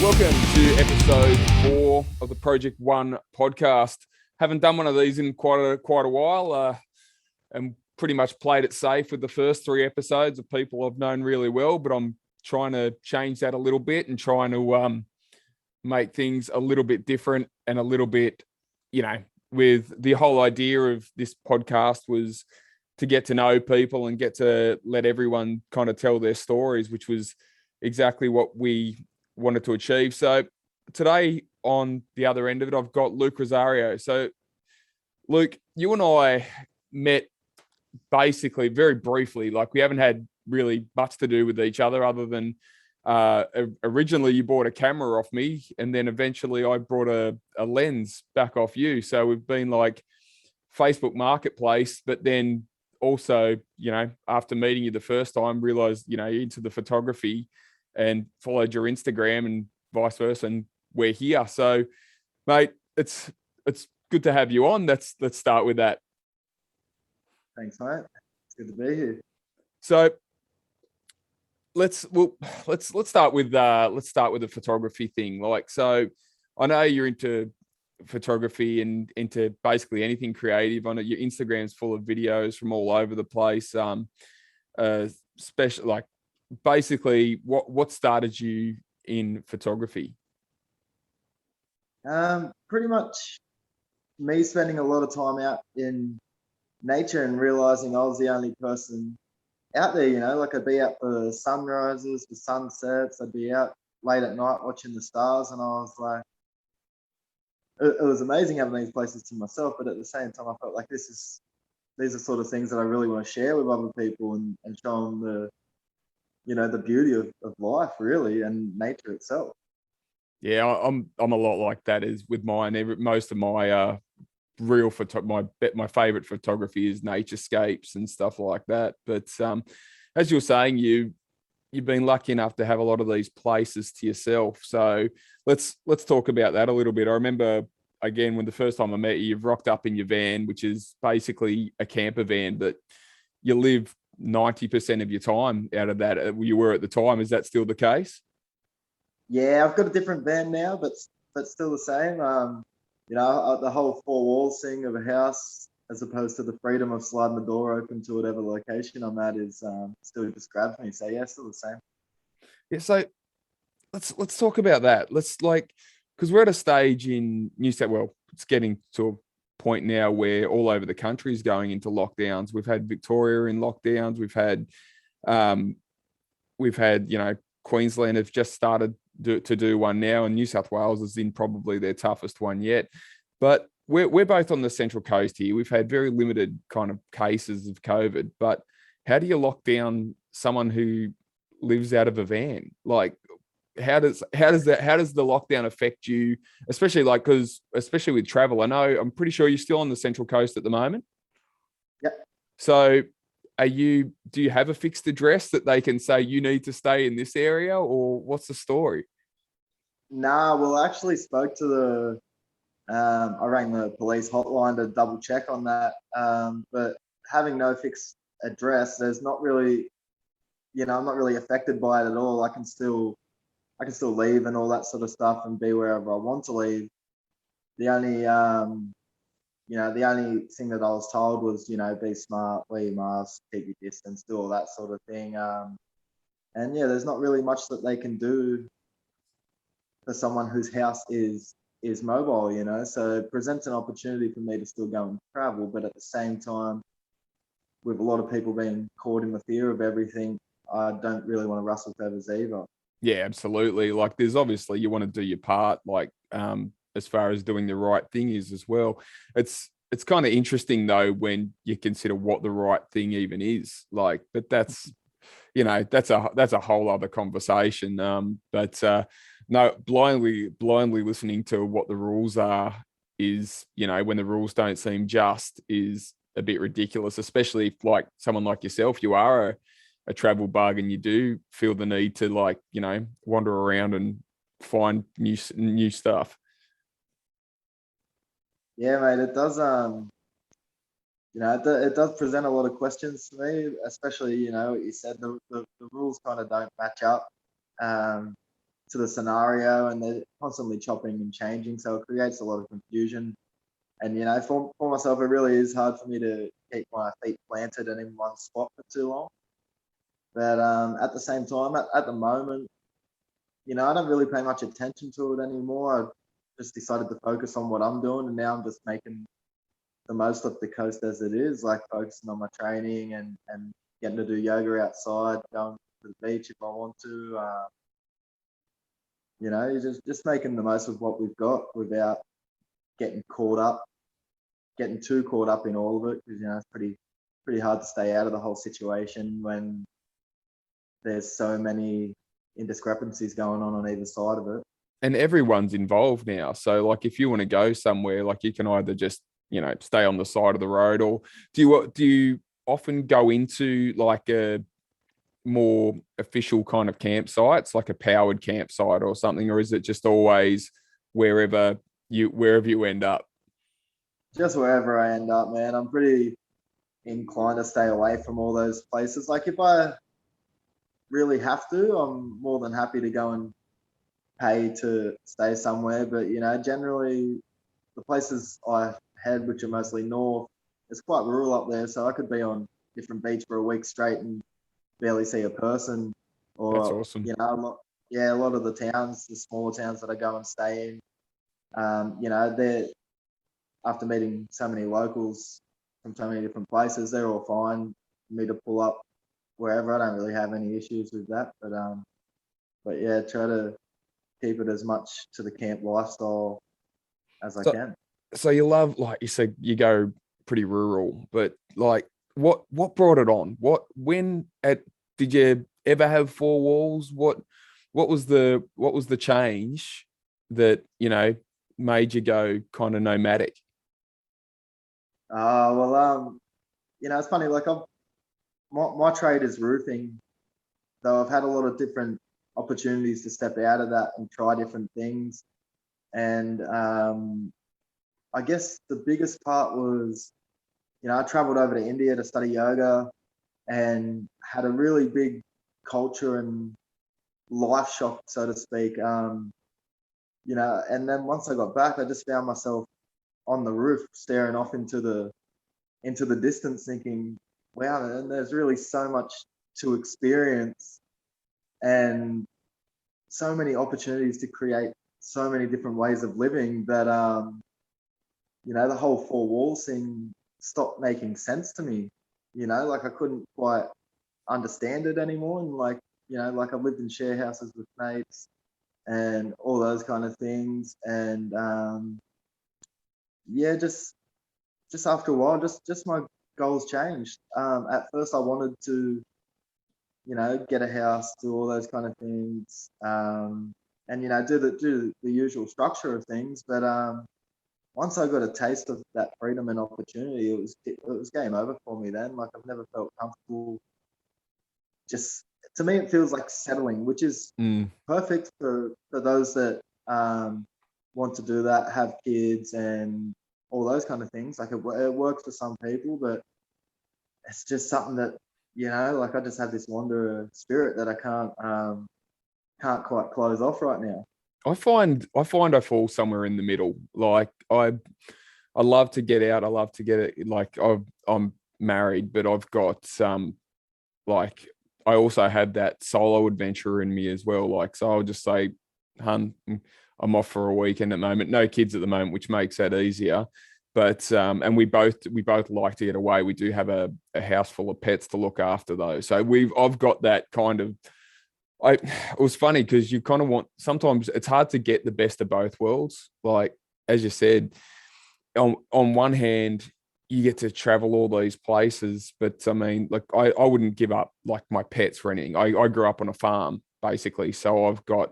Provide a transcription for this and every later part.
Welcome to episode 4 of the Project One podcast. Haven't done one of these in quite a while, and pretty much played it safe with the first 3 episodes of people I've known really well. But I'm trying to change that a little bit and trying to make things a little bit different and a little bit, with the whole idea of this podcast was to get to know people and get to let everyone kind of tell their stories, which was exactly what we wanted to achieve. So today on the other end of it, I've got Luke Rosario. So Luke, you and I met basically very briefly. Like, we haven't had really much to do with each other than originally you bought a camera off me, and then eventually I brought a lens back off you. So we've been like Facebook Marketplace, but then also, after meeting you the first time, realized, you're into the photography and followed your Instagram and vice versa, and we're here. So, mate, it's good to have you on. Let's start with that. Thanks, mate. It's good to be here. So, let's start with the photography thing. Like, so I know you're into photography and into basically anything creative. I know your Instagram's full of videos from all over the place. Special, like, basically what started you in photography? Pretty much me spending a lot of time out in nature and realizing I was the only person out there. Like, I'd be out for sunrises, for sunsets, I'd be out late at night watching the stars, and I was like, it was amazing having these places to myself, but at the same time I felt like these are sort of things that I really want to share with other people and show them the beauty of life, really, and nature itself. Yeah, I'm a lot like that is with mine. Most of my my favorite photography is naturescapes and stuff like that. But as you were saying, you've been lucky enough to have a lot of these places to yourself. So let's talk about that a little bit. I remember, again, when the first time I met you, you've rocked up in your van, which is basically a camper van, but you live 90% of your time out of that. You were at the time. Is that still the case? Yeah, I've got a different van now, but still the same. The whole 4 walls thing of a house, as opposed to the freedom of sliding the door open to whatever location I'm at, is still just grabs me. So yeah, still the same. Yeah. So let's talk about that. Because we're at a stage in New South Wales. It's getting to a point now where all over the country is going into lockdowns. We've had Victoria in lockdowns. We've had Queensland have just started to do one now, and New South Wales is in probably their toughest one yet. But we're both on the Central Coast here. We've had very limited kind of cases of COVID. But how do you lock down someone who lives out of a van? Like, how does the lockdown affect you, especially especially with travel? I'm pretty sure you're still on the Central Coast at the moment. Yep. So do you have a fixed address that they can say you need to stay in this area, or what's the story? Nah, well, I actually spoke to I rang the police hotline to double check on that. But having no fixed address, there's not really, I'm not really affected by it at all. I can still leave and all that sort of stuff and be wherever I want to leave. The only the only thing that I was told was, be smart, wear your mask, keep your distance, do all that sort of thing. And yeah, there's not really much that they can do for someone whose house is mobile, So it presents an opportunity for me to still go and travel, but at the same time, with a lot of people being caught in the fear of everything, I don't really want to rustle feathers either. Yeah, absolutely. Like, there's obviously, you want to do your part, like, as far as doing the right thing is as well. It's kind of interesting though when you consider what the right thing even is. Like, but that's that's a whole other conversation. No, blindly listening to what the rules are is, when the rules don't seem just, is a bit ridiculous, especially if, like, someone like yourself, you are a travel bug and you do feel the need to, like, wander around and find new stuff. Yeah, mate, it does. It does present a lot of questions to me, especially, what you said, the rules kind of don't match up. to the scenario, and they're constantly chopping and changing, so it creates a lot of confusion. And for myself, it really is hard for me to keep my feet planted and in one spot for too long. But at the same time, at the moment, I don't really pay much attention to it anymore. I just decided to focus on what I'm doing, and now I'm just making the most of the coast as it is, like focusing on my training and getting to do yoga outside, going to the beach if I want to. You're just making the most of what we've got without getting too caught up in all of it, because it's pretty hard to stay out of the whole situation when there's so many indiscrepancies going on either side of it. And everyone's involved now. So like if you want to go somewhere, like you can either just, stay on the side of the road, or do you often go into like a more official kind of campsites, like a powered campsite or something, or is it just always wherever you end up? Just wherever I end up, man. I'm pretty inclined to stay away from all those places. Like if I really have to, I'm more than happy to go and pay to stay somewhere. But generally the places I head, which are mostly north, it's quite rural up there, so I could be on different beach for a week straight and barely see a person. Or That's awesome. a lot of the towns, the smaller towns that I go and stay in, they're, after meeting so many locals from so many different places, they're all fine for me to pull up wherever. I don't really have any issues with that. But yeah, try to keep it as much to the camp lifestyle as I can. So you love, like you said, you go pretty rural, but like what brought it on? Did you ever have four walls? What was the change that, made you go kind of nomadic? It's funny, like my trade is roofing, so I've had a lot of different opportunities to step out of that and try different things. And I guess the biggest part was, I traveled over to India to study yoga and had a really big culture and life shock, so to speak. And then once I got back, I just found myself on the roof staring off into the distance, thinking, wow, and there's really so much to experience and so many opportunities to create so many different ways of living that the whole four walls thing stopped making sense to me. Like I couldn't quite understand it anymore. And like I've lived in share houses with mates and all those kind of things. And just after a while, just my goals changed. At first I wanted to, get a house, do all those kind of things, and do the usual structure of things. But once I got a taste of that freedom and opportunity, it was game over for me then. Like I've never felt comfortable. Just to me, it feels like settling, which is perfect for those that want to do that, have kids and all those kind of things. Like it works for some people, but it's just something that, like I just have this wanderer spirit that I can't quite close off right now. I find I fall somewhere in the middle. Like I love to get out. I love to get it. Like I'm married, but I've got like I also have that solo adventure in me as well. Like so, I'll just say, "Hun, I'm off for a weekend at the moment. No kids at the moment, which makes that easier." But and we both like to get away. We do have a house full of pets to look after though. So I've got that kind of. It was funny because you kind of want, sometimes it's hard to get the best of both worlds. Like, as you said, on one hand, you get to travel all these places, but I mean, like I wouldn't give up like my pets for anything. I grew up on a farm basically. So I've got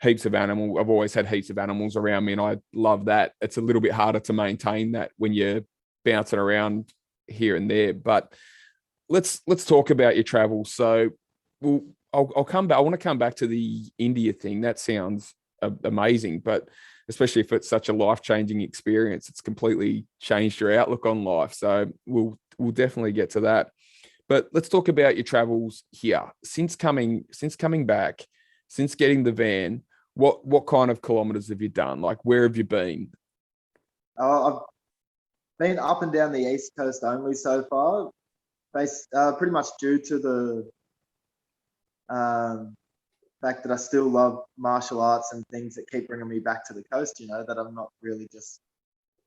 heaps of animals. I've always had heaps of animals around me and I love that. It's a little bit harder to maintain that when you're bouncing around here and there, but let's talk about your travels. So I'll come back. I want to come back to the India thing. That sounds amazing, but especially if it's such a life-changing experience, it's completely changed your outlook on life. So we'll definitely get to that. But let's talk about your travels here. Since coming back, since getting the van, what kind of kilometers have you done? Like, where have you been? I've been up and down the East Coast only so far, pretty much due to the fact that I still love martial arts and things that keep bringing me back to the coast, that I'm not really just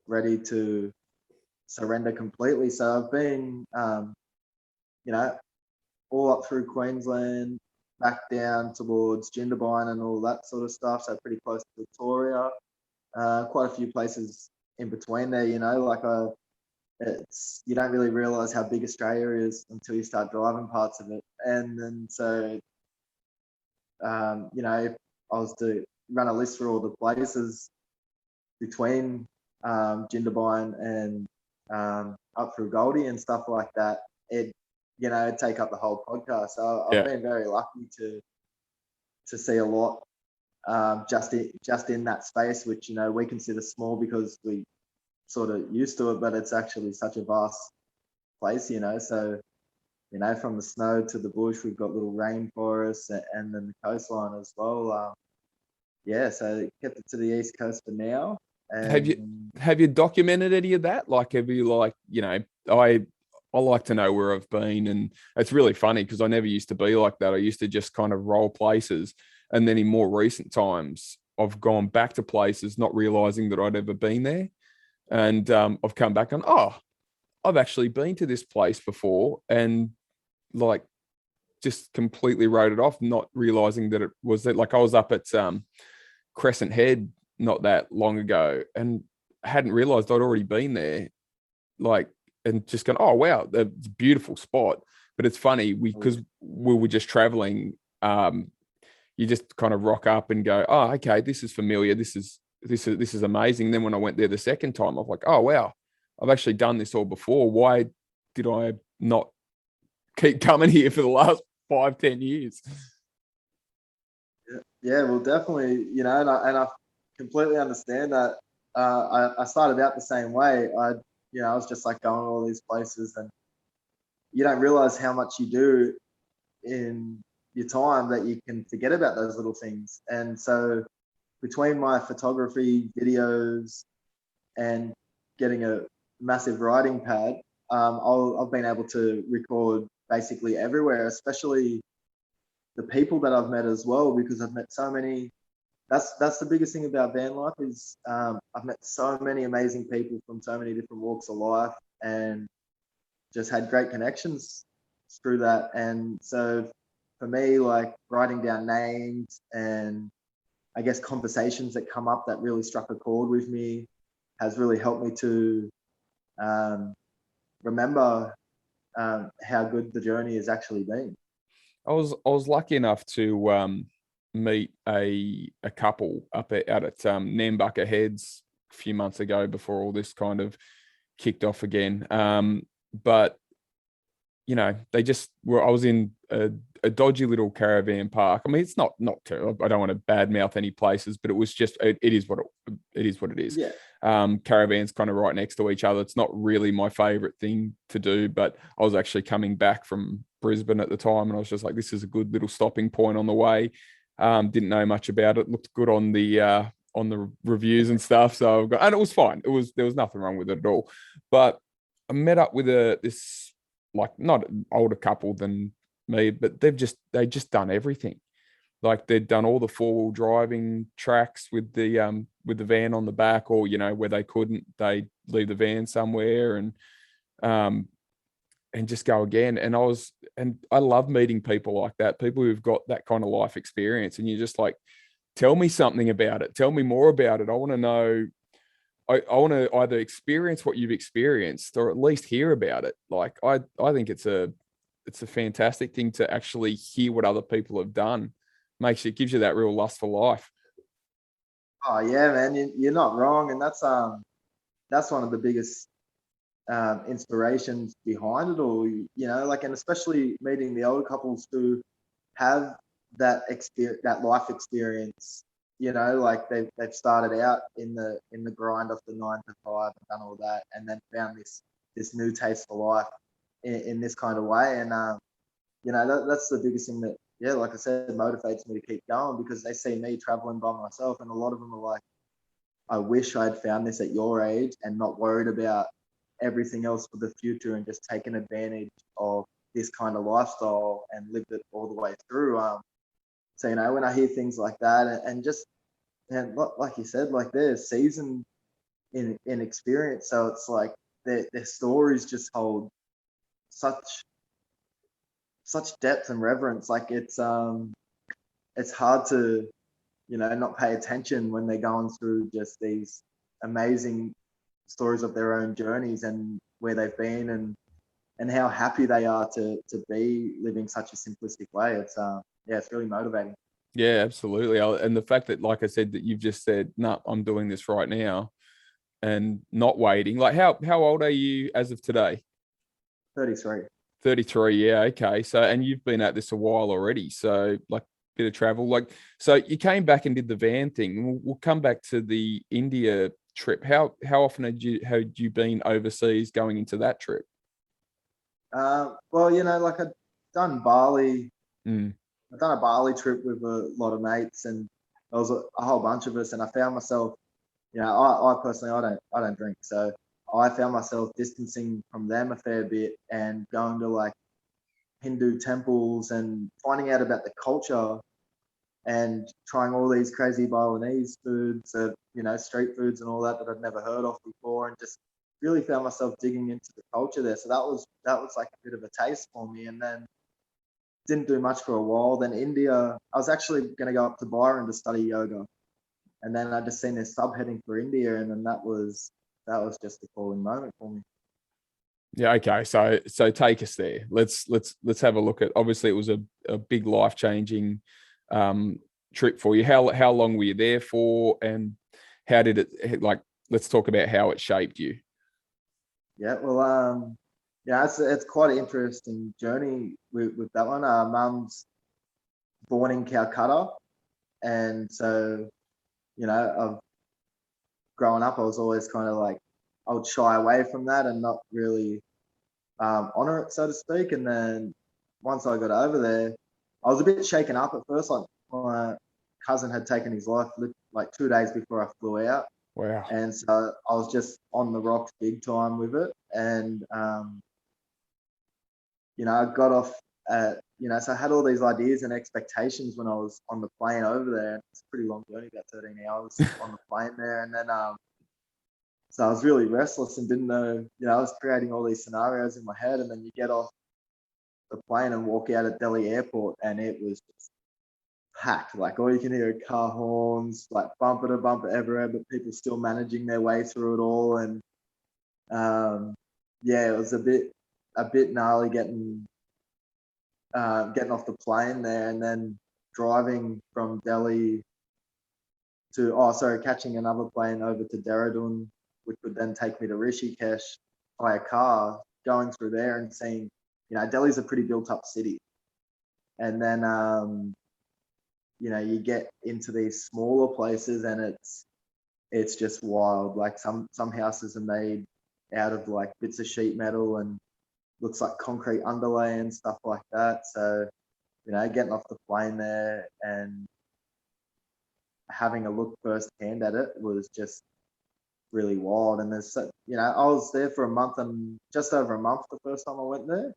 ready to surrender completely. So I've been, all up through Queensland, back down towards Jindabyne and all that sort of stuff. So pretty close to Victoria, quite a few places in between there, like you don't really realize how big Australia is until you start driving parts of it. And then so, if I was to run a list for all the places between Jindabyne and up through Goldie and stuff like that, it'd take up the whole podcast. So I've been very lucky to see a lot just in that space, which we consider small because we sort of used to it, but it's actually such a vast place, So from the snow to the bush, we've got little rainforests and then the coastline as well. So kept it to the East Coast for now. And Have you documented any of that? Like, have you I like to know where I've been, and it's really funny because I never used to be like that. I used to just kind of roll places, and then in more recent times, I've gone back to places not realizing that I'd ever been there, and I've come back and I've actually been to this place before, and like just completely wrote it off, not realizing that it was that. Like, I was up at Crescent Head not that long ago and hadn't realized I'd already been there, and just gone, oh wow, that's a beautiful spot. But it's funny, because we were just traveling, you just kind of rock up and go, oh, okay, this is familiar, this is amazing. Then when I went there the second time, I was like, oh wow, I've actually done this all before. Why did I not keep coming here for the last 5-10 years? Yeah, well, definitely, and I completely understand that. I started out the same way. I was just like going to all these places, and you don't realize how much you do in your time that you can forget about those little things. And so between my photography, videos, and getting a massive writing pad, I've been able to record basically everywhere, especially the people that I've met as well, because I've met so many. That's the biggest thing about van life is I've met so many amazing people from so many different walks of life, and just had great connections through that. And so for me, like writing down names and I guess conversations that come up that really struck a chord with me has really helped me to remember how good the journey has actually been. I was lucky enough to meet a couple out at Nambucca Heads a few months ago before all this kind of kicked off again. But they just were. I was in a dodgy little caravan park. I mean, it's not terrible. I don't want to badmouth any places, but it was just it is what it is. Yeah. Caravans kind of right next to each other. It's not really my favorite thing to do, but I was actually coming back from Brisbane at the time, and I was just like, this is a good little stopping point on the way. Didn't know much about it. Looked good on the reviews and stuff. So and it was fine. There was nothing wrong with it at all. But I met up with this, like, not an older couple than me, but they just done everything. Like, they'd done all the 4-wheel driving tracks with the van on the back, or where they couldn't, they leave the van somewhere and just go again. And I love meeting people like that, people who've got that kind of life experience, and you're just like, tell me something about it, tell me more about it. I want to know. I want to either experience what you've experienced or at least hear about it. Like, I think it's a fantastic thing to actually hear what other people have done. Gives you that real lust for life. Oh yeah, man, you're not wrong, and that's one of the biggest inspirations behind it all. And especially meeting the older couples who have that life experience. Like they've started out in the grind of the 9 to 5 and done all that, and then found this new taste for life in this kind of way. And that's the biggest thing that yeah, like I said, motivates me to keep going because they see me traveling by myself, and a lot of them are like, I wish I'd found this at your age and not worried about everything else for the future and just taken advantage of this kind of lifestyle and lived it all the way through. So, you know, when I hear things like that and just, and like you said, like they're seasoned in experience. So it's like their stories just hold such depth and reverence. Like it's hard to, you know, not pay attention when they're going through just these amazing stories of their own journeys and where they've been and how happy they are to be living such a simplistic way. It's yeah, it's really motivating. Yeah, absolutely. And the fact that, like I said, that you've just said, no, I'm doing this right now and not waiting. Like how old are you as of today? 33. 33. Yeah. Okay. So, and you've been at this a while already. So like bit of travel, like, so you came back and did the van thing. We'll come back to the India trip. How often had you been overseas going into that trip? Well, you know, like I've done Bali. Mm. I've done a Bali trip with a lot of mates, and there was a whole bunch of us. And I found myself, you know, I personally, I don't drink, so I found myself distancing from them a fair bit and going to like Hindu temples and finding out about the culture and trying all these crazy Balinese foods, you know, street foods and all that I'd never heard of before, and just really found myself digging into the culture there. So that was like a bit of a taste for me, and then didn't do much for a while. Then India, I was actually going to go up to Byron to study yoga, and then I just seen this subheading for India, and then that was just a calling moment for me. Yeah. Okay. So take us there. Let's have a look at. Obviously, it was a big life changing trip for you. How long were you there for, and how did it like? Let's talk about how it shaped you. Yeah, well, yeah, it's quite an interesting journey with that one. Mum's born in Calcutta, and so you know, I've growing up, I was always kind of like I would shy away from that and not really honor it, so to speak. And then once I got over there, I was a bit shaken up at first. Like my cousin had taken his life like 2 days before I flew out, Wow. and so I was just on the rocks big time with it. And you know, I got off at, you know, so I had all these ideas and expectations when I was on the plane over there. It's a pretty long journey, about 13 hours on the plane there. And then, so I was really restless and didn't know, you know, I was creating all these scenarios in my head. And then you get off the plane and walk out at Delhi airport and it was just packed. Like all you can hear are car horns, like bumper to bumper everywhere, but people still managing their way through it all. And yeah, it was a bit gnarly getting off the plane there and then driving from Delhi to, catching another plane over to Dehradun, which would then take me to Rishikesh by a car, going through there and seeing, you know, Delhi's a pretty built up city. And then, you know, you get into these smaller places and it's just wild. Like some houses are made out of like bits of sheet metal and looks like concrete underlay and stuff like that. So, you know, getting off the plane there and having a look firsthand at it was just really wild. And there's, you know, I was there for a month and just over a month the first time I went there.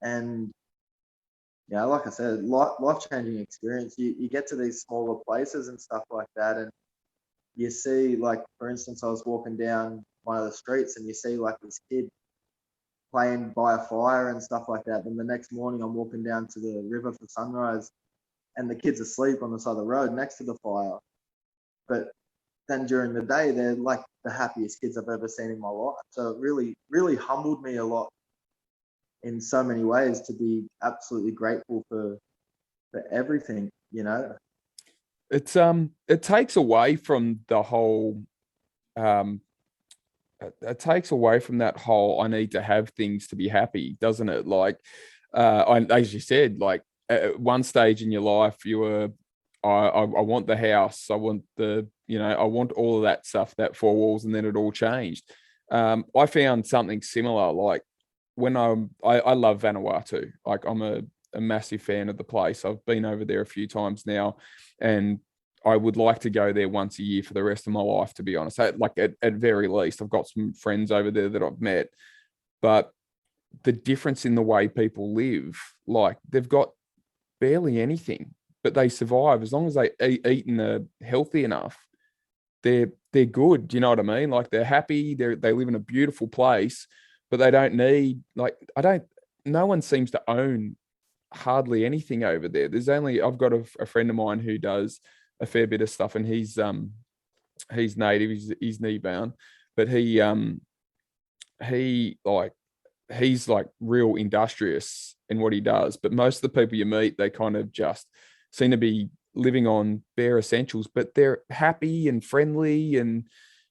And, you know, like I said, life changing experience. You get to these smaller places and stuff like that. And you see, like, for instance, I was walking down one of the streets and you see like this kid playing by a fire and stuff like that. Then the next morning I'm walking down to the river for sunrise and the kid's asleep on the side of the road next to the fire. But then during the day, they're like the happiest kids I've ever seen in my life. So it really, really humbled me a lot in so many ways to be absolutely grateful for everything, you know. It takes away from the whole um it takes away from that whole I need to have things to be happy, doesn't it? Like as you said, like at one stage in your life you were I want the house, I want the, you know, I want all of that stuff, that four walls, and then it all changed. I found something similar, like when I love Vanuatu. Like a massive fan of the place. I've been over there a few times now, and I would like to go there once a year for the rest of my life, to be honest. Like at very least, I've got some friends over there that I've met, but the difference in the way people live, like they've got barely anything, but they survive as long as they eat and are healthy enough. They're good. Do you know what I mean? Like they're happy. They live in a beautiful place, but they don't need no one seems to own hardly anything over there. I've got a friend of mine who does a fair bit of stuff, and he's native, he's knee bound, but he's like real industrious in what he does. But most of the people you meet, they kind of just seem to be living on bare essentials, but they're happy and friendly and,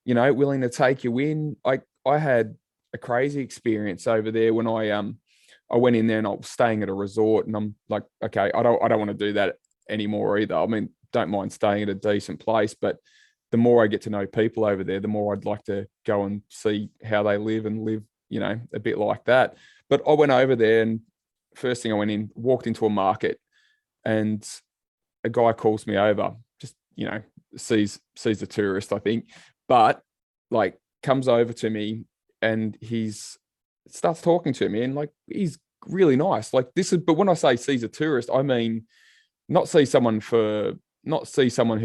willing to take you in. I had a crazy experience over there when I went in there and I was staying at a resort, and I'm like, okay, I don't want to do that anymore either. I mean, don't mind staying at a decent place, but the more I get to know people over there, the more I'd like to go and see how they live and live, a bit like that. But I went over there, and first thing I walked into a market, and a guy calls me over, just, sees a tourist, I think, but like comes over to me, and starts talking to me, and like, he's really nice. Like but when I say sees a tourist, I mean, not see someone who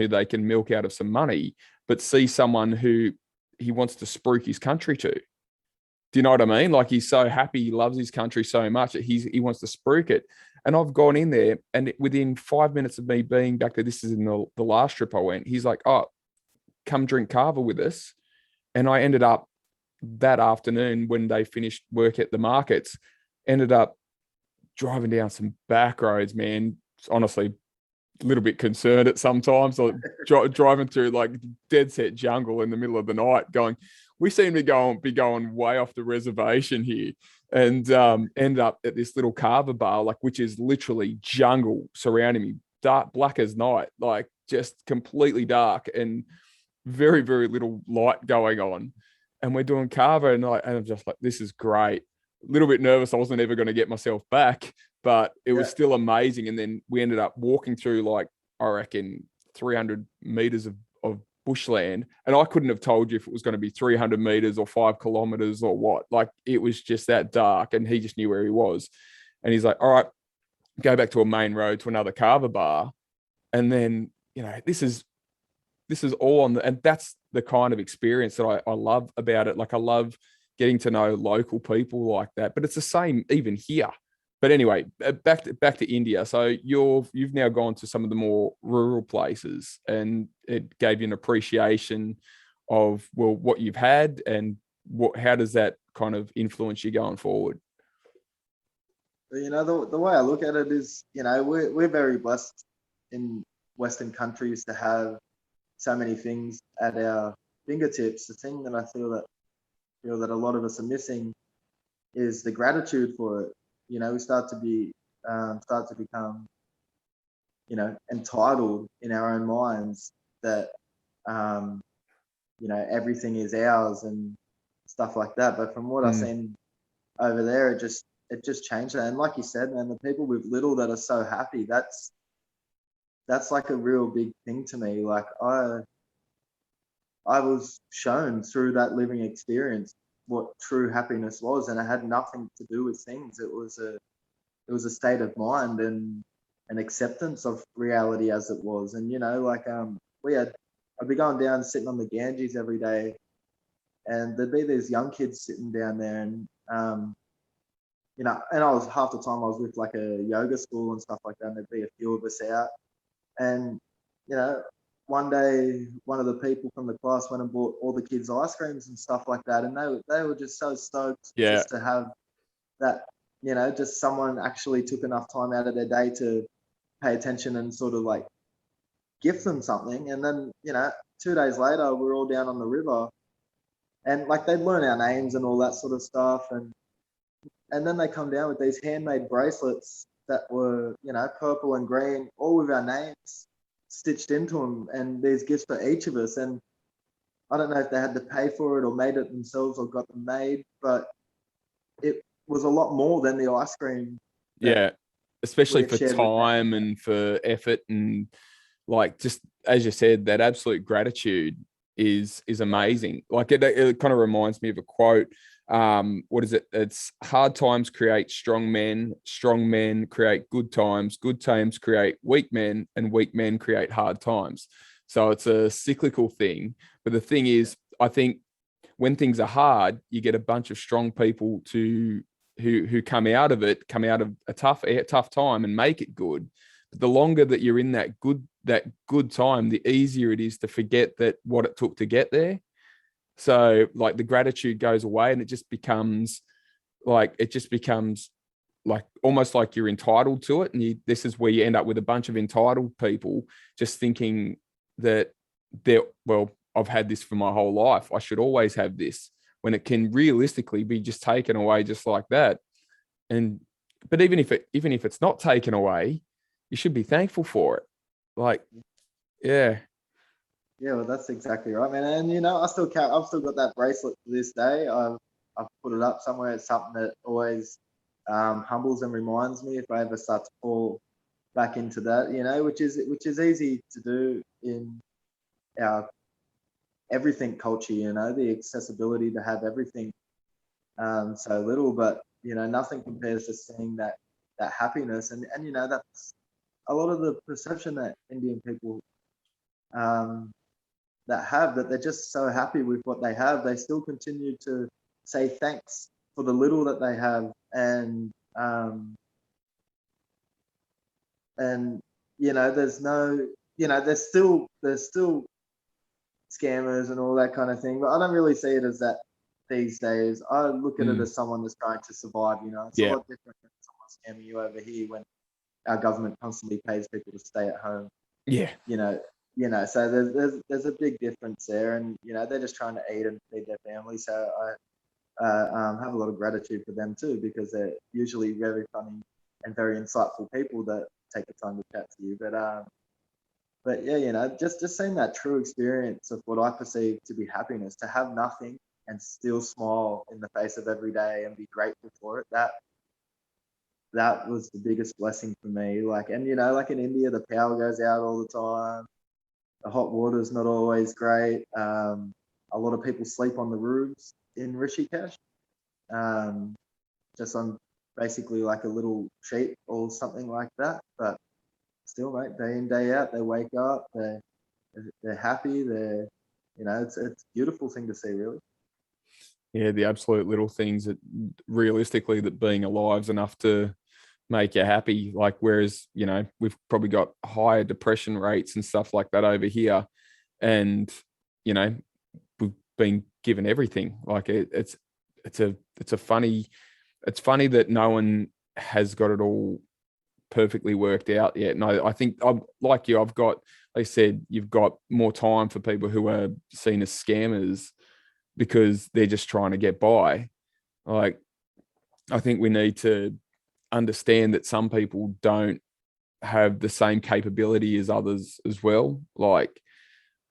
they can milk out of some money, but see someone who he wants to spruik his country to. Do you know what I mean? Like he's so happy, he loves his country so much that he wants to spruik it. And I've gone in there, and within 5 minutes of me being back there, this is in the last trip I went, he's like, oh, come drink kava with us. And I ended up that afternoon, when they finished work at the markets, ended up driving down some back roads, man. Honestly, a little bit concerned at sometimes, like driving through like dead set jungle in the middle of the night, going, we seem to be going way off the reservation here, and ended up at this little kava bar, like, which is literally jungle surrounding me, dark, black as night, like just completely dark and very, very little light going on. And we're doing kava, and I'm just like, this is great. A little bit nervous. I wasn't ever going to get myself back, but it was still amazing. And then we ended up walking through, like, I reckon 300 meters of bushland. And I couldn't have told you if it was going to be 300 meters or 5 kilometers or what. Like, it was just that dark, and he just knew where he was. And he's like, all right, go back to a main road to another kava bar. And then, this is all on and that's the kind of experience that I love about it. Like, I love getting to know local people like that, but it's the same even here. But anyway, back to India. So you've now gone to some of the more rural places, and it gave you an appreciation of, well, what you've had, and how does that kind of influence you going forward? The way I look at it is, we're very blessed in Western countries to have so many things at our fingertips. The thing that I feel that a lot of us are missing is the gratitude for it. We start to become, entitled in our own minds that, everything is ours and stuff like that. But from what I've seen over there, it just changed that. And like you said, man, the people with little that are so happy, that's like a real big thing to me. Like, I was shown through that living experience what true happiness was, and it had nothing to do with things. It was a state of mind and an acceptance of reality as it was. And I'd be going down, sitting on the Ganges every day, and there'd be these young kids sitting down there, and and I was, half the time I was with like a yoga school and stuff like that, and there'd be a few of us out, and one day, one of the people from the class went and bought all the kids ice creams and stuff like that. And they were just so stoked just to have that, just someone actually took enough time out of their day to pay attention and sort of like gift them something. And then, 2 days later, we're all down on the river, and like they'd learn our names and all that sort of stuff. And then they come down with these handmade bracelets that were, purple and green, all with our names stitched into them, and there's gifts for each of us. And I don't know if they had to pay for it or made it themselves or got them made, but it was a lot more than the ice cream. Yeah. especially we've for shared with them. time and for effort, and like, just as you said, that absolute gratitude is amazing. Like it kind of reminds me of a quote. What is it? It's hard times create strong men create good times create weak men, and weak men create hard times. So it's a cyclical thing. But the thing is, I think when things are hard, you get a bunch of strong people who come out of a tough time and make it good. But the longer that you're in that good time, the easier it is to forget that what it took to get there. So like the gratitude goes away, and it just becomes like almost like you're entitled to it. And this is where you end up with a bunch of entitled people just thinking that I've had this for my whole life, I should always have this, when it can realistically be just taken away just like that. But even if it's not taken away, you should be thankful for it. Like, yeah. Yeah, well, that's exactly right, man. And I've still got that bracelet to this day. I've put it up somewhere. It's something that always humbles and reminds me if I ever start to fall back into that, which is easy to do in our everything culture, the accessibility to have everything so little, but nothing compares to seeing that happiness. And that's a lot of the perception that Indian people that they're just so happy with what they have. They still continue to say thanks for the little that they have, and there's no, there's still scammers and all that kind of thing, but I don't really see it as that these days. I look at it as someone that's trying to survive. It's a lot different than someone scamming you over here when our government constantly pays people to stay at home. Yeah. So there's a big difference there, and they're just trying to eat and feed their family. So I have a lot of gratitude for them too, because they're usually very funny and very insightful people that take the time to chat to you. But yeah, just seeing that true experience of what I perceive to be happiness, to have nothing and still smile in the face of every day and be grateful for it. That was the biggest blessing for me. Like in India, the power goes out all the time. The hot water is not always great. A lot of people sleep on the roofs in Rishikesh, just on basically like a little sheet or something like that. But still, mate, day in, day out, they wake up, they're happy, it's a beautiful thing to see, really. Yeah, the absolute little things that realistically that being alive is enough to make you happy. Like, whereas, we've probably got higher depression rates and stuff like that over here. And, we've been given everything. Like it's funny that no one has got it all perfectly worked out yet. And I think I'm like you, like I said, you've got more time for people who are seen as scammers because they're just trying to get by. Like, I think we need to understand that some people don't have the same capability as others as well. Like,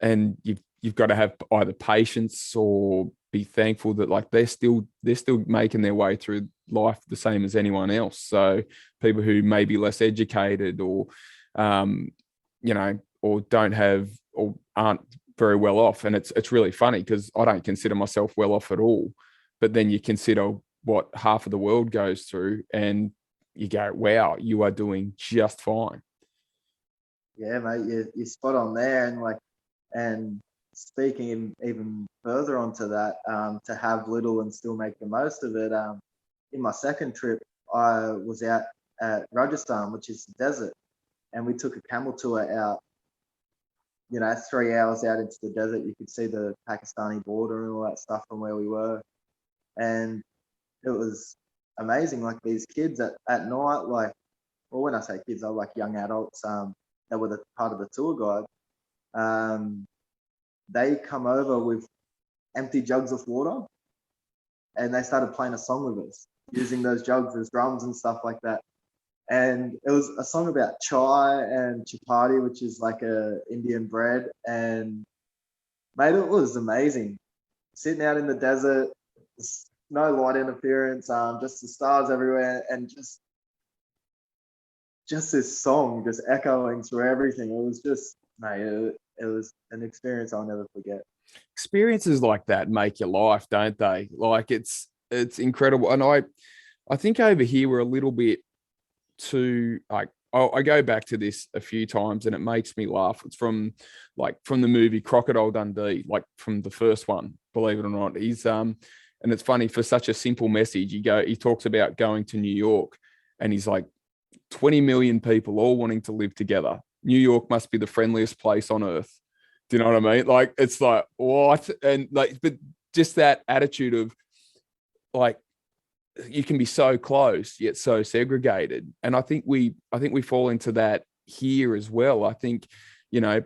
and you've got to have either patience or be thankful that like they're still making their way through life the same as anyone else. So people who may be less educated or or don't have or aren't very well off. And it's really funny because I don't consider myself well off at all. But then you consider what half of the world goes through and you go, wow, you are doing just fine. Yeah, mate, you're spot on there. And speaking even further onto that, to have little and still make the most of it. In my second trip, I was out at Rajasthan, which is the desert, and we took a camel tour out. 3 hours out into the desert. You could see the Pakistani border and all that stuff from where we were, and it was amazing. Like these kids at night, like, well, when I say kids, they're like young adults. That were the part of the tour guide. They come over with empty jugs of water, and they started playing a song with us using those jugs as drums and stuff like that. And it was a song about chai and chapati, which is like a Indian bread. And mate, it was amazing. Sitting out in the desert, no light interference, just the stars everywhere, and just just this song just echoing through everything. It was just, mate, it was an experience I'll never forget. Experiences like that make your life, don't they? Like it's incredible. And I think over here we're a little bit too like, I go back to this a few times and it makes me laugh. It's from the movie Crocodile Dundee, like from the first one, believe it or not. He's and it's funny, for such a simple message, he talks about going to New York and he's like 20 million people all wanting to live together. New York must be the friendliest place on earth. Do you know what I mean? Like, it's like, what? And like, but just that attitude of like, you can be so close yet so segregated. And I think we fall into that here as well. I think, you know,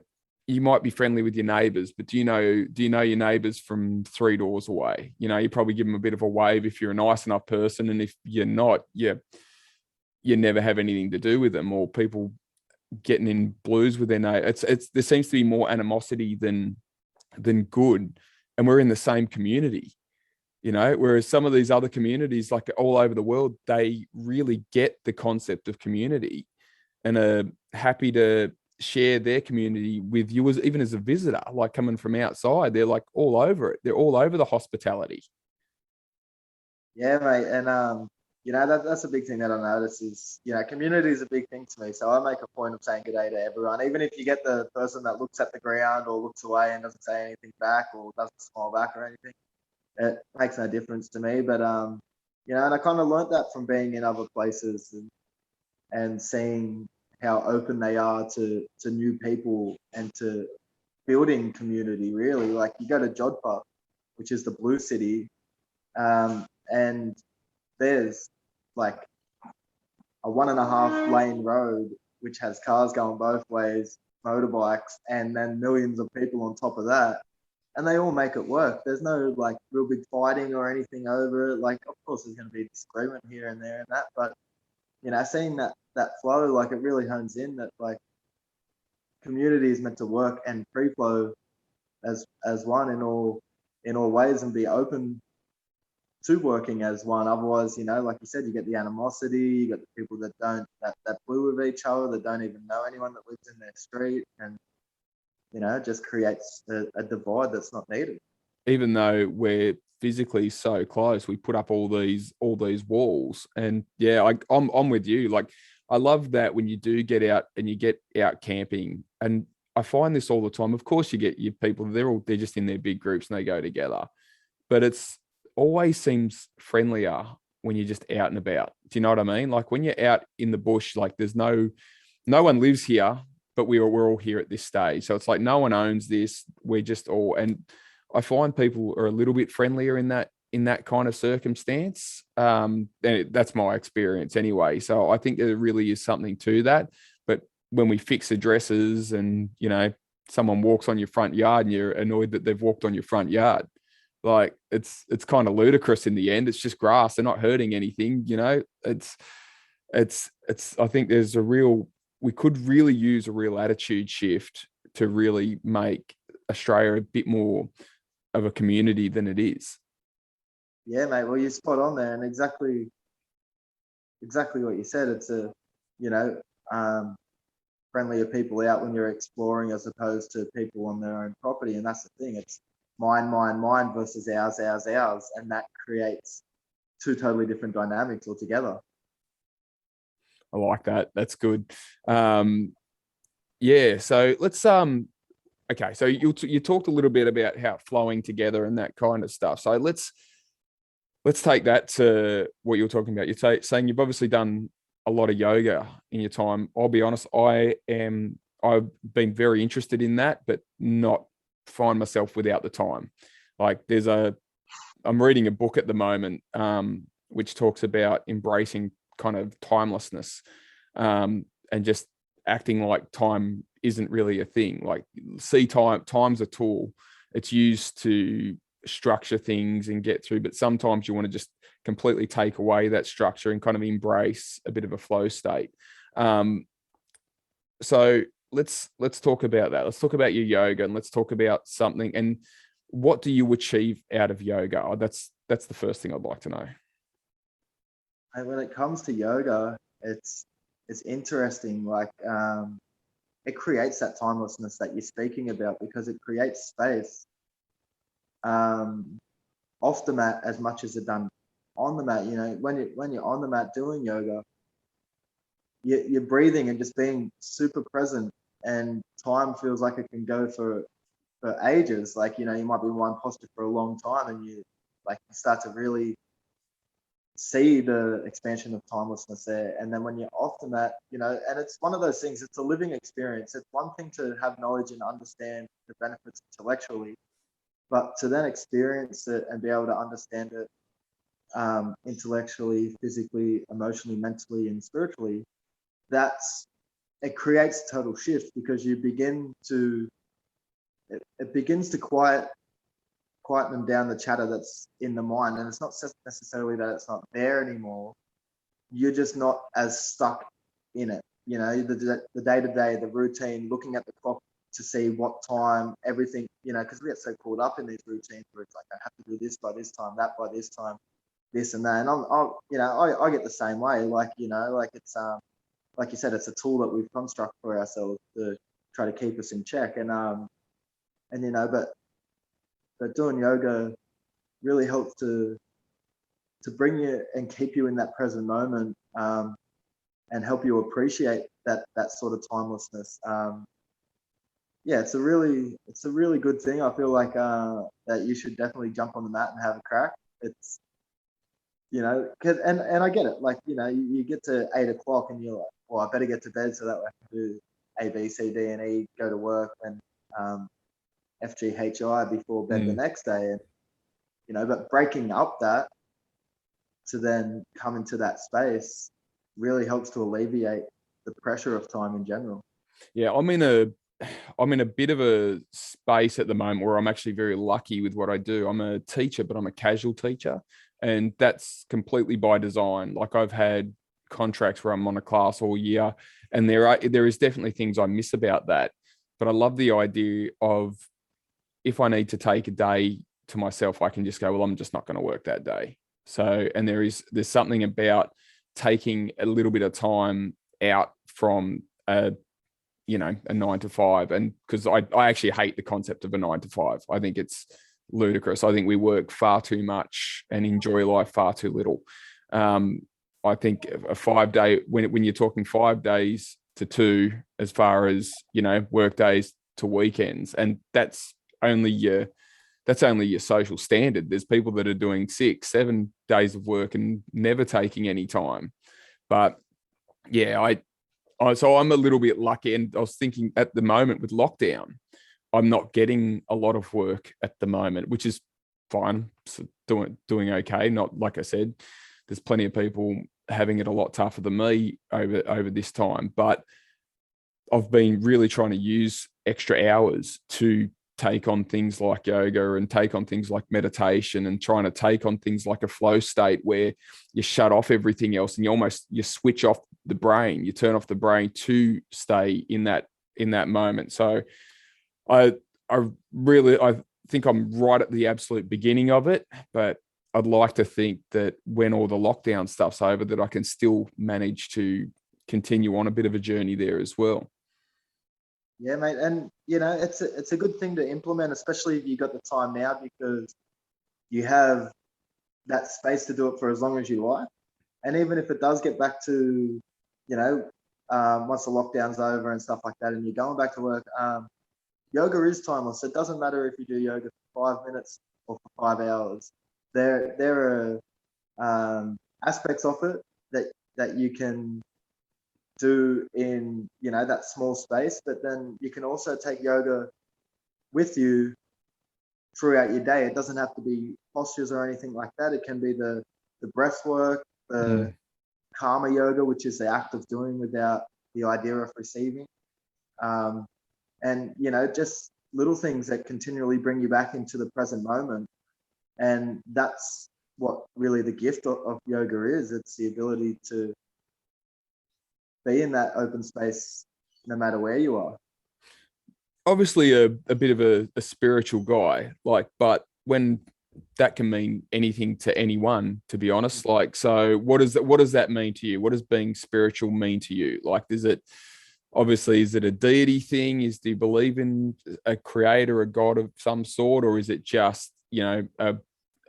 you might be friendly with your neighbors, but do you know your neighbors from 3 doors away? You know, you probably give them a bit of a wave if you're a nice enough person, and if you're not, you never have anything to do with them. Or people getting in blues with their neighbors. It's there seems to be more animosity than good, and we're in the same community. You know, whereas some of these other communities, like all over the world, they really get the concept of community and are happy to share their community with you even as a visitor, like coming from outside. They're like all over it. They're all over the hospitality. Yeah, mate. And that's a big thing that I notice is, community is a big thing to me. So I make a point of saying good day to everyone, even if you get the person that looks at the ground or looks away and doesn't say anything back or doesn't smile back or anything. It makes no difference to me. But and I kind of learnt that from being in other places and seeing how open they are to new people and to building community. Really, like you go to Jodhpur, which is the blue city, and there's like a 1.5 lane road which has cars going both ways, motorbikes, and then millions of people on top of that. And they all make it work. There's no like real big fighting or anything over it. Like, of course, there's going to be disagreement here and there and that, but seeing that flow, like it really hones in that like community is meant to work and free flow as one in all ways and be open to working as one. Otherwise, like you said, you get the animosity, you got the people that don't that blew with each other, that don't even know anyone that lives in their street, and it just creates a divide that's not needed. Even though we're physically so close, we put up all these walls. And yeah, I'm with you. Like, I love that when you do get out and you get out camping, and I find this all the time. Of course, you get your people, they're just in their big groups and they go together, but it's always seems friendlier when you're just out and about. Do you know what I mean? Like when you're out in the bush, like there's no one lives here, but we're all here at this stage. So it's like no one owns this. We're just all, and I find people are a little bit friendlier in that kind of circumstance. And that's my experience anyway. So I think there really is something to that. But when we fix addresses and, someone walks on your front yard and you're annoyed that they've walked on your front yard, like it's kind of ludicrous in the end. It's just grass. They're not hurting anything, it's I think we could really use a real attitude shift to really make Australia a bit more of a community than it is. Yeah, mate. Well, you're spot on there, and exactly what you said. It's friendlier people out when you're exploring as opposed to people on their own property, and that's the thing. It's mine versus ours, and that creates two totally different dynamics altogether. I like that. That's good. Yeah. So let's okay. So you talked a little bit about how flowing together and that kind of stuff. So let's take that to what you're talking about. You're saying you've obviously done a lot of yoga in your time. I'll be honest, I've been very interested in that, but not find myself without the time. Like I'm reading a book at the moment, which talks about embracing kind of timelessness, and just acting like time isn't really a thing. Like, see, time's a tool. It's used to structure things and get through, but sometimes you want to just completely take away that structure and kind of embrace a bit of a flow state. So let's talk about that. Let's talk about your yoga, and let's talk about something. And what do you achieve out of yoga? Oh, that's the first thing I'd like to know. And when it comes to yoga, it's it's interesting. Like it creates that timelessness that you're speaking about, because it creates space off the mat as much as it done on the mat. You know, when you're on the mat doing yoga, you're breathing and just being super present, and time feels like it can go for ages. Like, you know, you might be in one posture for a long time, and you start to really see the expansion of timelessness there. And then when you're off the mat, you know, and it's one of those things, it's a living experience. It's one thing to have knowledge and understand the benefits intellectually, but to then experience it and be able to understand it intellectually, physically, emotionally, mentally, and spiritually, it creates total shift, because you begin to it begins to quieten down the chatter that's in the mind. And it's not necessarily that it's not there anymore, you're just not as stuck in it. You know, the day-to-day, the routine, looking at the clock to see what time, everything, you know, because we get so caught up in these routines where it's like, I have to do this by this time, that by this time, this and that. And I get the same way. Like, you know, like it's like you said, it's a tool that we've constructed for ourselves to try to keep us in check. And you know, but doing yoga really helps to bring you and keep you in that present moment, and help you appreciate that sort of timelessness. Yeah, it's a really good thing. I feel like that you should definitely jump on the mat and have a crack. It's, you know, and I get it. Like, you know, you get to 8 o'clock and you're like, well, I better get to bed so that I can do A, B, C, D, and E, go to work, and F, G, H, I before bed the next day. And, you know, but breaking up that to then come into that space really helps to alleviate the pressure of time in general. Yeah, I'm in a bit of a space at the moment where I'm actually very lucky with what I do. I'm a teacher, but I'm a casual teacher, and that's completely by design. Like, I've had contracts where I'm on a class all year, and there is definitely things I miss about that. But I love the idea of, if I need to take a day to myself, I can just go, well, I'm just not going to work that day. So, and there's something about taking a little bit of time out from a 9 to 5. And because I actually hate the concept of a 9 to 5. I think it's ludicrous. I think we work far too much and enjoy life far too little. I think a 5-day, when you're talking 5 days to 2, as far as, you know, work days to weekends, and that's only your social standard. There's people that are doing 6-7 days of work and never taking any time. But yeah, so I'm a little bit lucky, and I was thinking at the moment with lockdown, I'm not getting a lot of work at the moment, which is fine. So doing okay. Not, like I said, there's plenty of people having it a lot tougher than me over this time, but I've been really trying to use extra hours to take on things like yoga and take on things like meditation, and trying to take on things like a flow state where you shut off everything else and you switch off the brain, you turn off the brain to stay in that moment. So I think I'm right at the absolute beginning of it, but I'd like to think that when all the lockdown stuff's over, that I can still manage to continue on a bit of a journey there as well. Yeah, mate. And, you know, it's a good thing to implement, especially if you got the time now, because you have that space to do it for as long as you like. And even if it does get back to, you know, once the lockdown's over and stuff like that, and you're going back to work, yoga is timeless. It doesn't matter if you do yoga for 5 minutes or for 5 hours. There are aspects of it that you can do in, you know, that small space, but then you can also take yoga with you throughout your day. It doesn't have to be postures or anything like that. It can be the breath work, the karma yoga, which is the act of doing without the idea of receiving, and, you know, just little things that continually bring you back into the present moment. And that's what really the gift of yoga is. It's the ability to be in that open space no matter where you are. Obviously a bit of a spiritual guy, like, but when that can mean anything to anyone, to be honest. Like, so what does that mean to you? What does being spiritual mean to you? Like, is it a deity thing? Do you believe in a creator, a god of some sort, or is it just, a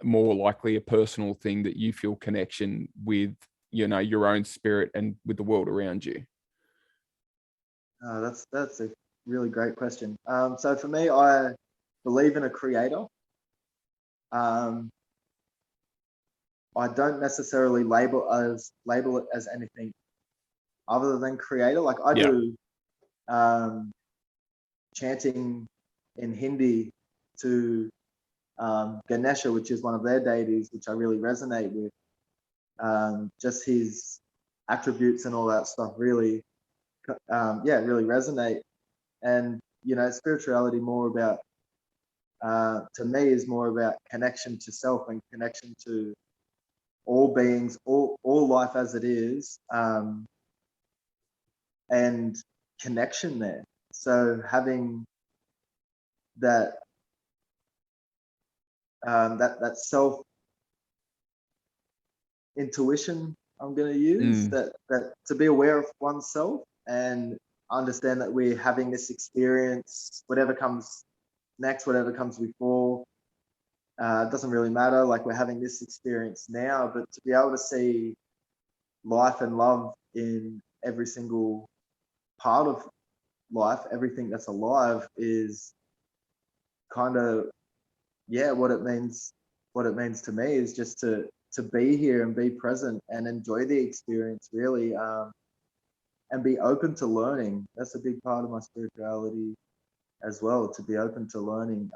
more likely a personal thing that you feel connection with, your own spirit and with the world around you? That's a really great question. So for me, I believe in a creator. Um, I don't necessarily label it as anything other than creator. Like I Yeah. do chanting in Hindi to Ganesha, which is one of their deities, which I really resonate with. Just his attributes and all that stuff really, really resonate. And spirituality more about, to me, is more about connection to self and connection to all beings, all life as it is, and connection there. So having that that self intuition, I'm going to use that to be aware of oneself and understand that we're having this experience, whatever comes next, whatever comes before, it doesn't really matter. Like we're having this experience now, but to be able to see life and love in every single part of life, everything that's alive, is kind of what it means. What it means to me is just to be here and be present and enjoy the experience, really, and be open to learning. That's a big part of my spirituality as well, to be open to learning.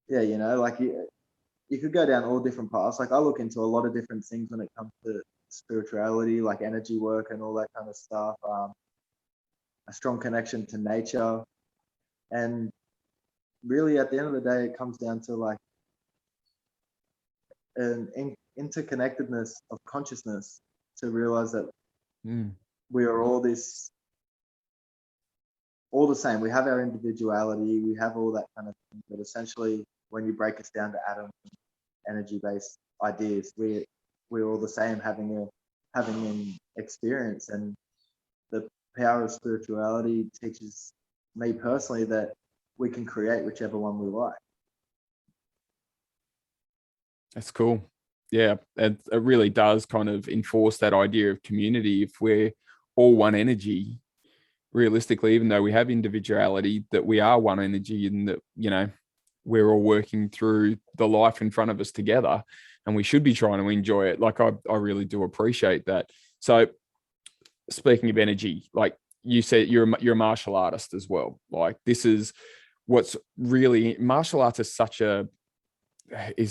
Like you could go down all different paths. Like I look into a lot of different things when it comes to spirituality, like energy work and all that kind of stuff. A strong connection to nature, and really at the end of the day, it comes down to like an interconnectedness of consciousness, to realize that we are all the same. We have our individuality, we have all that kind of thing, but essentially when you break us down to atom energy based ideas, we're all the same, having an experience. And the power of spirituality teaches me personally that we can create whichever one we like. That's cool. Yeah, it really does kind of enforce that idea of community. If we're all one energy, realistically, even though we have individuality, that we are one energy, and that, we're all working through the life in front of us together, and we should be trying to enjoy it. Like I really do appreciate that. So speaking of energy, like you said, you're a martial artist as well. Like this is what's really, martial arts is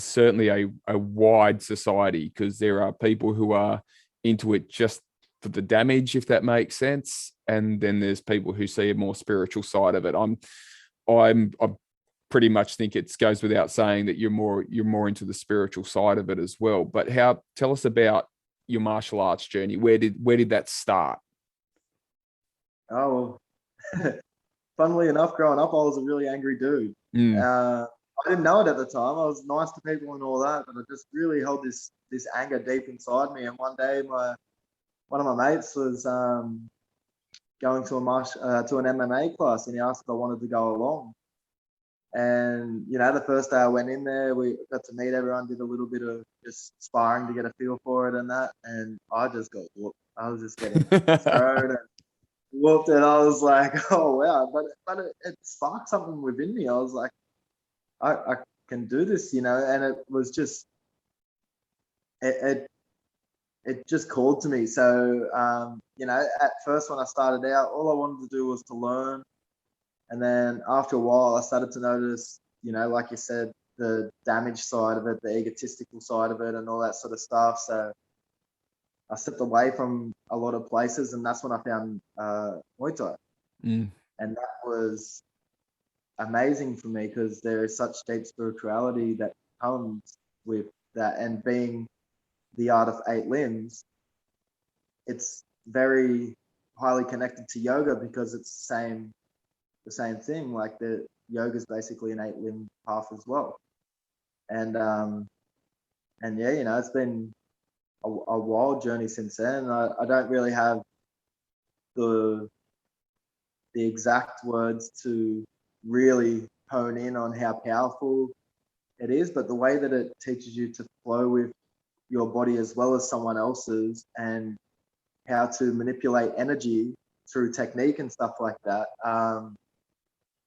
certainly a wide society, because there are people who are into it just for the damage, if that makes sense, and then there's people who see a more spiritual side of it. I pretty much think it goes without saying that you're more into the spiritual side of it as well. But tell us about your martial arts journey. Where did that start? Oh, funnily enough, growing up, I was a really angry dude. I didn't know it at the time. I was nice to people and all that, but I just really held this anger deep inside me. And one day, one of my mates was going to an MMA class, and he asked if I wanted to go along. And the first day I went in there, we got to meet everyone, did a little bit of just sparring to get a feel for it and that. And I just got whooped. I was just getting thrown and whooped, and I was like, oh wow! But it sparked something within me. I was like, I can do this, and it was just it just called to me. So at first when I started out, all I wanted to do was to learn, and then after a while I started to notice, like you said, the damage side of it, the egotistical side of it, and all that sort of stuff. So I stepped away from a lot of places, and that's when I found Muay Thai, and that was amazing for me, because there is such deep spirituality that comes with that. And being the art of 8 limbs, it's very highly connected to yoga, because it's the same thing. Like the yoga is basically an 8 limb path as well. And yeah, it's been a wild journey since then. I don't really have the exact words to really hone in on how powerful it is, but the way that it teaches you to flow with your body as well as someone else's, and how to manipulate energy through technique and stuff like that.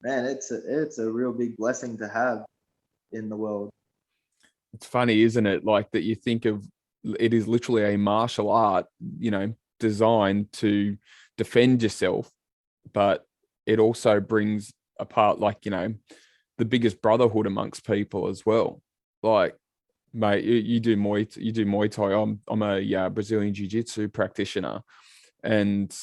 Man, it's a real big blessing to have in the world. It's funny, isn't it? Like that you think of it is literally a martial art, designed to defend yourself, but it also brings apart, like, the biggest brotherhood amongst people as well. Like, mate, you do Muay Thai. I'm a Brazilian Jiu-Jitsu practitioner, and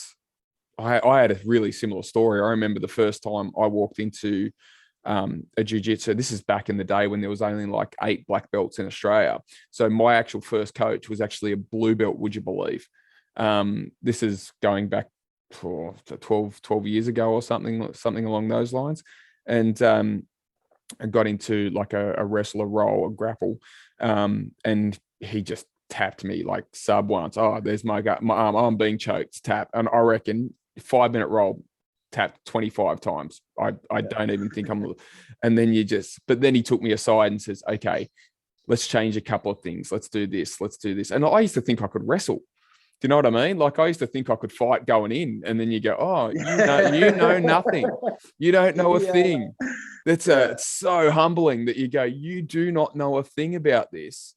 I had a really similar story. I remember the first time I walked into a jiu-jitsu. This is back in the day when there was only like 8 black belts in Australia. So my actual first coach was actually a blue belt, would you believe? This is going back for 12 years ago or something along those lines. And I got into like a wrestler role, a grapple, and he just tapped me like sub once. Oh, there's my arm. I'm being choked. Tap. And I reckon 5-minute roll, tapped 25 times. I don't even think I'm. And then but then he took me aside and says, okay, let's change a couple of things. Let's do this. And I used to think I could wrestle. Do you know what I mean? Like, I used to think I could fight going in, and then you go, oh, you know nothing. You don't know a thing. It's so humbling that you go, you do not know a thing about this.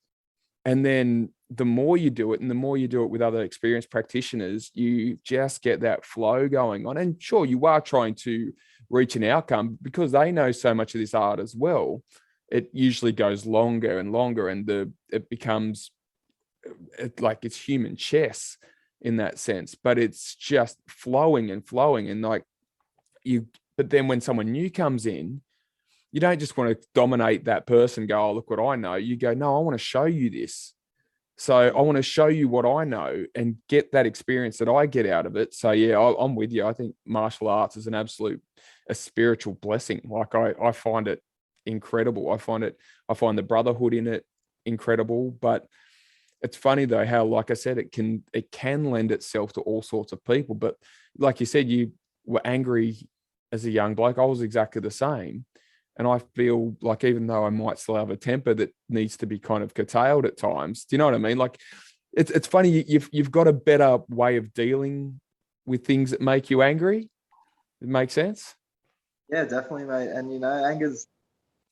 And then the more you do it, and the more you do it with other experienced practitioners, you just get that flow going on. And sure, you are trying to reach an outcome because they know so much of this art as well. It usually goes longer and longer, and it becomes like it's human chess in that sense. But it's just flowing and flowing, and like but then when someone new comes in, you don't just want to dominate that person, go, oh, look what I know. You go, no, I want to show you this. So I want to show you what I know and get that experience that I get out of it. So yeah, I'm with you. I think martial arts is a spiritual blessing. Like I find it incredible. I find the brotherhood in it incredible. But it's funny though, how, like I said, it can lend itself to all sorts of people. But like you said, you were angry as a young bloke. I was exactly the same. And I feel like, even though I might still have a temper that needs to be kind of curtailed at times, do you know what I mean? Like, it's funny. You've got a better way of dealing with things that make you angry. It makes sense. Yeah, definitely, mate. And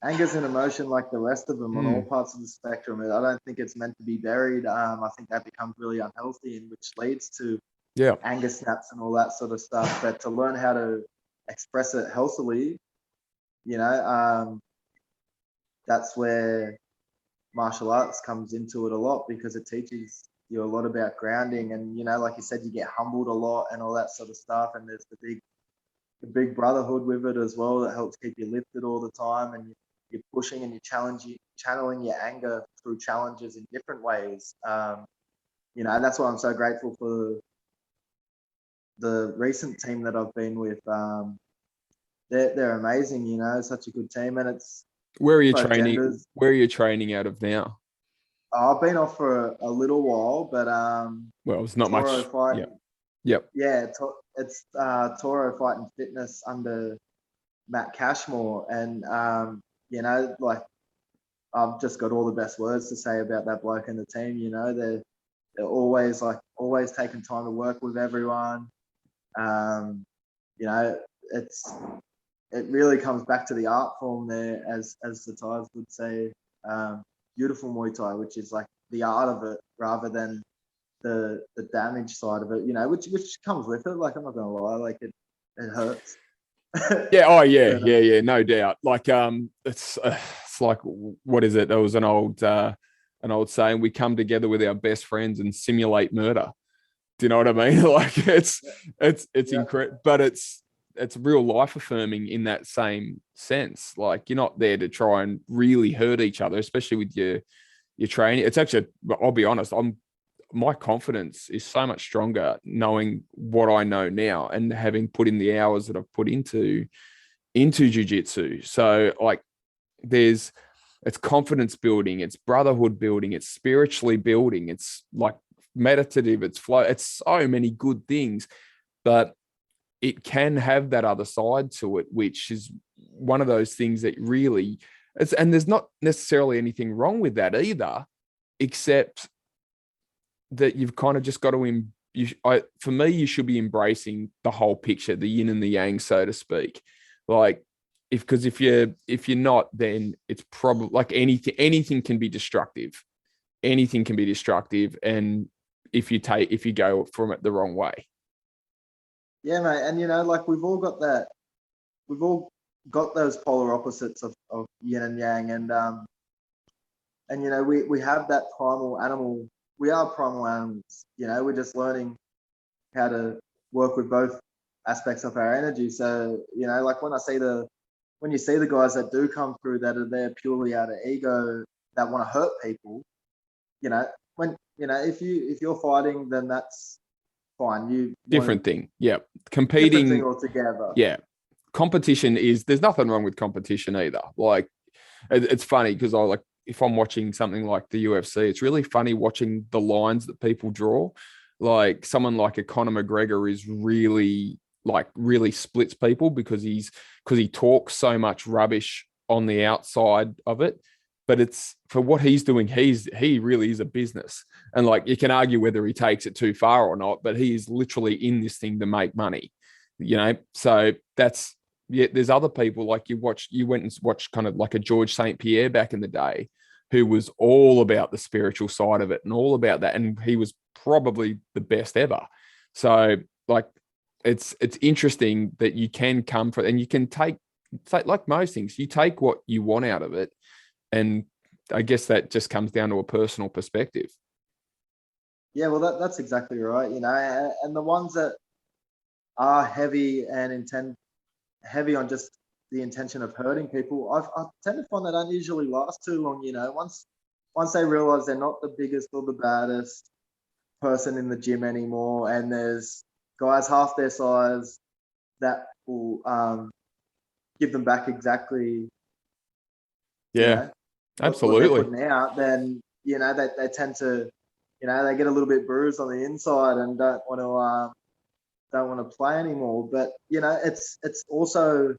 anger's an emotion like the rest of them on all parts of the spectrum. I don't think it's meant to be buried. I think that becomes really unhealthy, and which leads to anger snaps and all that sort of stuff. But to learn how to express it healthily, that's where martial arts comes into it a lot, because it teaches you a lot about grounding. And like you said, you get humbled a lot and all that sort of stuff. And there's the big brotherhood with it as well that helps keep you lifted all the time, and you're pushing and you're channeling your anger through challenges in different ways. And that's why I'm so grateful for the recent team that I've been with. They're amazing, such a good team. And it's where are you training? Genders. Where are you training out of now? I've been off for a little while, but well, it's not Toro much. Fight, Yep. Yeah, it's Toro Fight and Fitness under Matt Cashmore, and like, I've just got all the best words to say about that bloke and the team. They're always taking time to work with everyone. It really comes back to the art form there, as the Thais would say, beautiful Muay Thai, which is like the art of it rather than the damage side of it, which comes with it. Like, I'm not gonna lie, like it hurts. Yeah. Oh yeah. But, yeah. No doubt. Like, it's like, what is it? There was an old saying: we come together with our best friends and simulate murder. Do you know what I mean? Like, it's incredible, but it's real life affirming in that same sense. Like, you're not there to try and really hurt each other, especially with your training. It's actually, I'll be honest, my confidence is so much stronger knowing what I know now and having put in the hours that I've put into jiu-jitsu. So like, there's it's confidence building, it's brotherhood building, it's spiritually building, it's like meditative, it's flow, it's so many good things. But it can have that other side to it, which is one of those things that really, and there's not necessarily anything wrong with that either, except that you've kind of just got to, for me, you should be embracing the whole picture, the yin and the yang, so to speak. Like, because if you're not, then it's probably like anything can be destructive. Anything can be destructive, and if you go from it the wrong way. Yeah, mate. And like we've all got those polar opposites of yin and yang, and we have that primal animal. We are primal animals. We're just learning how to work with both aspects of our energy. So like when you see the guys that do come through that are there purely out of ego, that want to hurt people, if you're fighting, then that's fine. Different thing. Yeah. Different thing Competing altogether. Yeah. Competition there's nothing wrong with competition either. Like, it's funny because if I'm watching something like the UFC, it's really funny watching the lines that people draw. Like someone like a Conor McGregor is really splits people because he talks so much rubbish on the outside of it. But it's for what he's doing, he really is a business. And like you can argue whether he takes it too far or not, but he is literally in this thing to make money. So that's, yeah, there's other people like you went and watched kind of like a George St. Pierre back in the day, who was all about the spiritual side of it and all about that. And he was probably the best ever. So like, it's interesting that you can come from, and you can take like most things, you take what you want out of it. And I guess that just comes down to a personal perspective. Yeah, well, that's exactly right. And the ones that are heavy on just the intention of hurting people, I tend to find they don't usually last too long. Once they realize they're not the biggest or the baddest person in the gym anymore, and there's guys half their size that will give them back exactly. Yeah, What absolutely. they're putting out, then they tend to, they get a little bit bruised on the inside and don't want to play anymore. But it's also,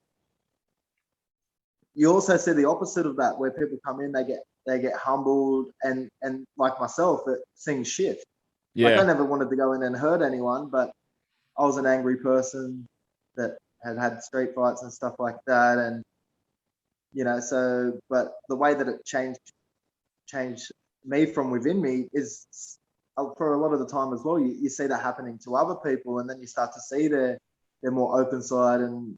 you also see the opposite of that, where people come in, they get humbled, and like myself, things shift. Yeah. Like I never wanted to go in and hurt anyone, but I was an angry person that had street fights and stuff like that, and so, but the way that it changed me from within me is, for a lot of the time as well, you see that happening to other people, and then you start to see their more open side and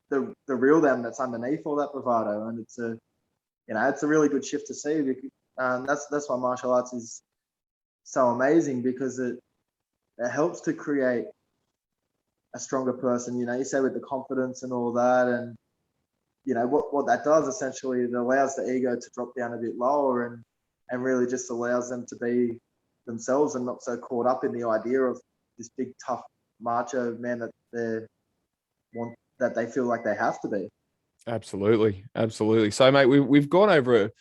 the real them that's underneath all that bravado. And it's a really good shift to see, because that's why martial arts is so amazing, because it helps to create a stronger person. You say with the confidence and all that, and what that does essentially, it allows the ego to drop down a bit lower, and really just allows them to be themselves and not so caught up in the idea of this big tough macho man that they feel like they have to be. Absolutely. So mate, we've gone over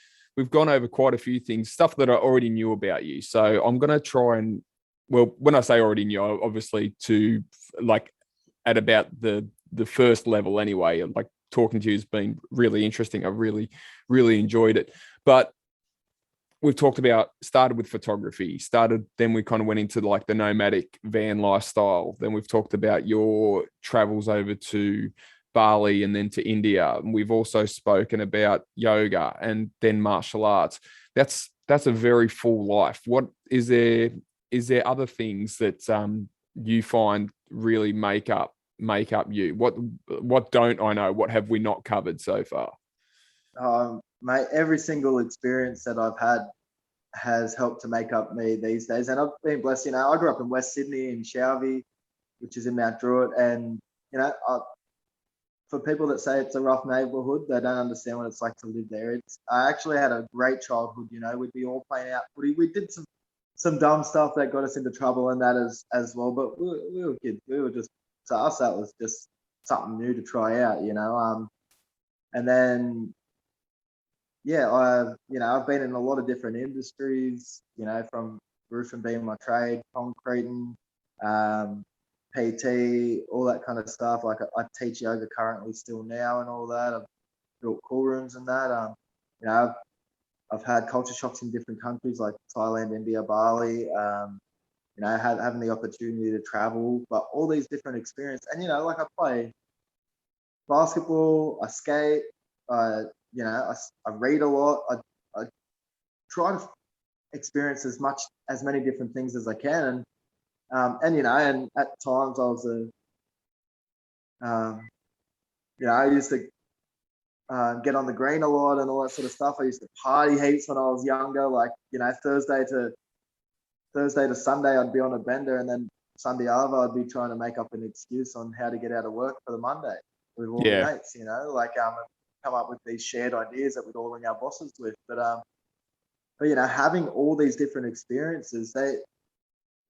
quite a few things, stuff that I already knew about you. So I'm going to try and, well, when I say already knew, obviously to like at about the first level anyway, like talking to you has been really interesting. I've really, really enjoyed it. But we've talked about, started with photography, then we kind of went into like the nomadic van lifestyle. Then we've talked about your travels over to Bali and then to India. And we've also spoken about yoga and then martial arts. That's a very full life. What is there other things that you find really make up you? What don't I know? What have we not covered so far? Mate, every single experience that I've had has helped to make up me these days. And I've been blessed. I grew up in West Sydney in Shelby, which is in Mount Druitt. And, for people that say it's a rough neighborhood, they don't understand what it's like to live there. I actually had a great childhood. We'd be all playing out footy. We did some dumb stuff that got us into trouble and that as well. But we were kids. We were just, to us, that was just something new to try out, And then yeah, I've been in a lot of different industries, from roofing being my trade, concreting, um, PT, all that kind of stuff. Like I teach yoga currently still now and all that. I've built cool rooms and that. You know, I've had culture shocks in different countries like Thailand, India, Bali. Having the opportunity to travel, but all these different experiences. And like I play basketball, I skate, I I read a lot. I try to experience as many different things as I can. And at times I was I used to get on the green a lot and all that sort of stuff. I used to party heaps when I was younger. Like Thursday to Sunday, I'd be on a bender, and then Sunday over, I'd be trying to make up an excuse on how to get out of work for the Monday with all the Yeah. mates. Come up with these shared ideas that we'd all ring our bosses with. But having all these different experiences,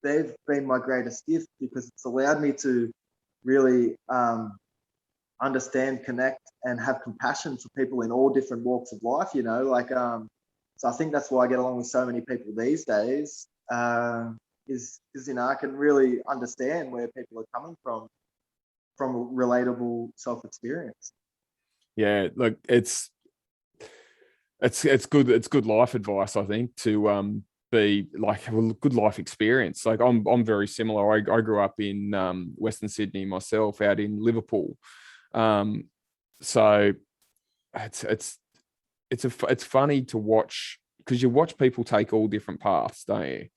they've been my greatest gift because it's allowed me to really understand, connect, and have compassion for people in all different walks of life. So I think that's why I get along with so many people these days. Is I can really understand where people are coming from a relatable self-experience. Yeah, look, it's good. It's good life advice, I think, to be like a good life experience. Like I'm very similar. I grew up in Western Sydney myself, out in Liverpool. So it's funny to watch, because you watch people take all different paths, don't you?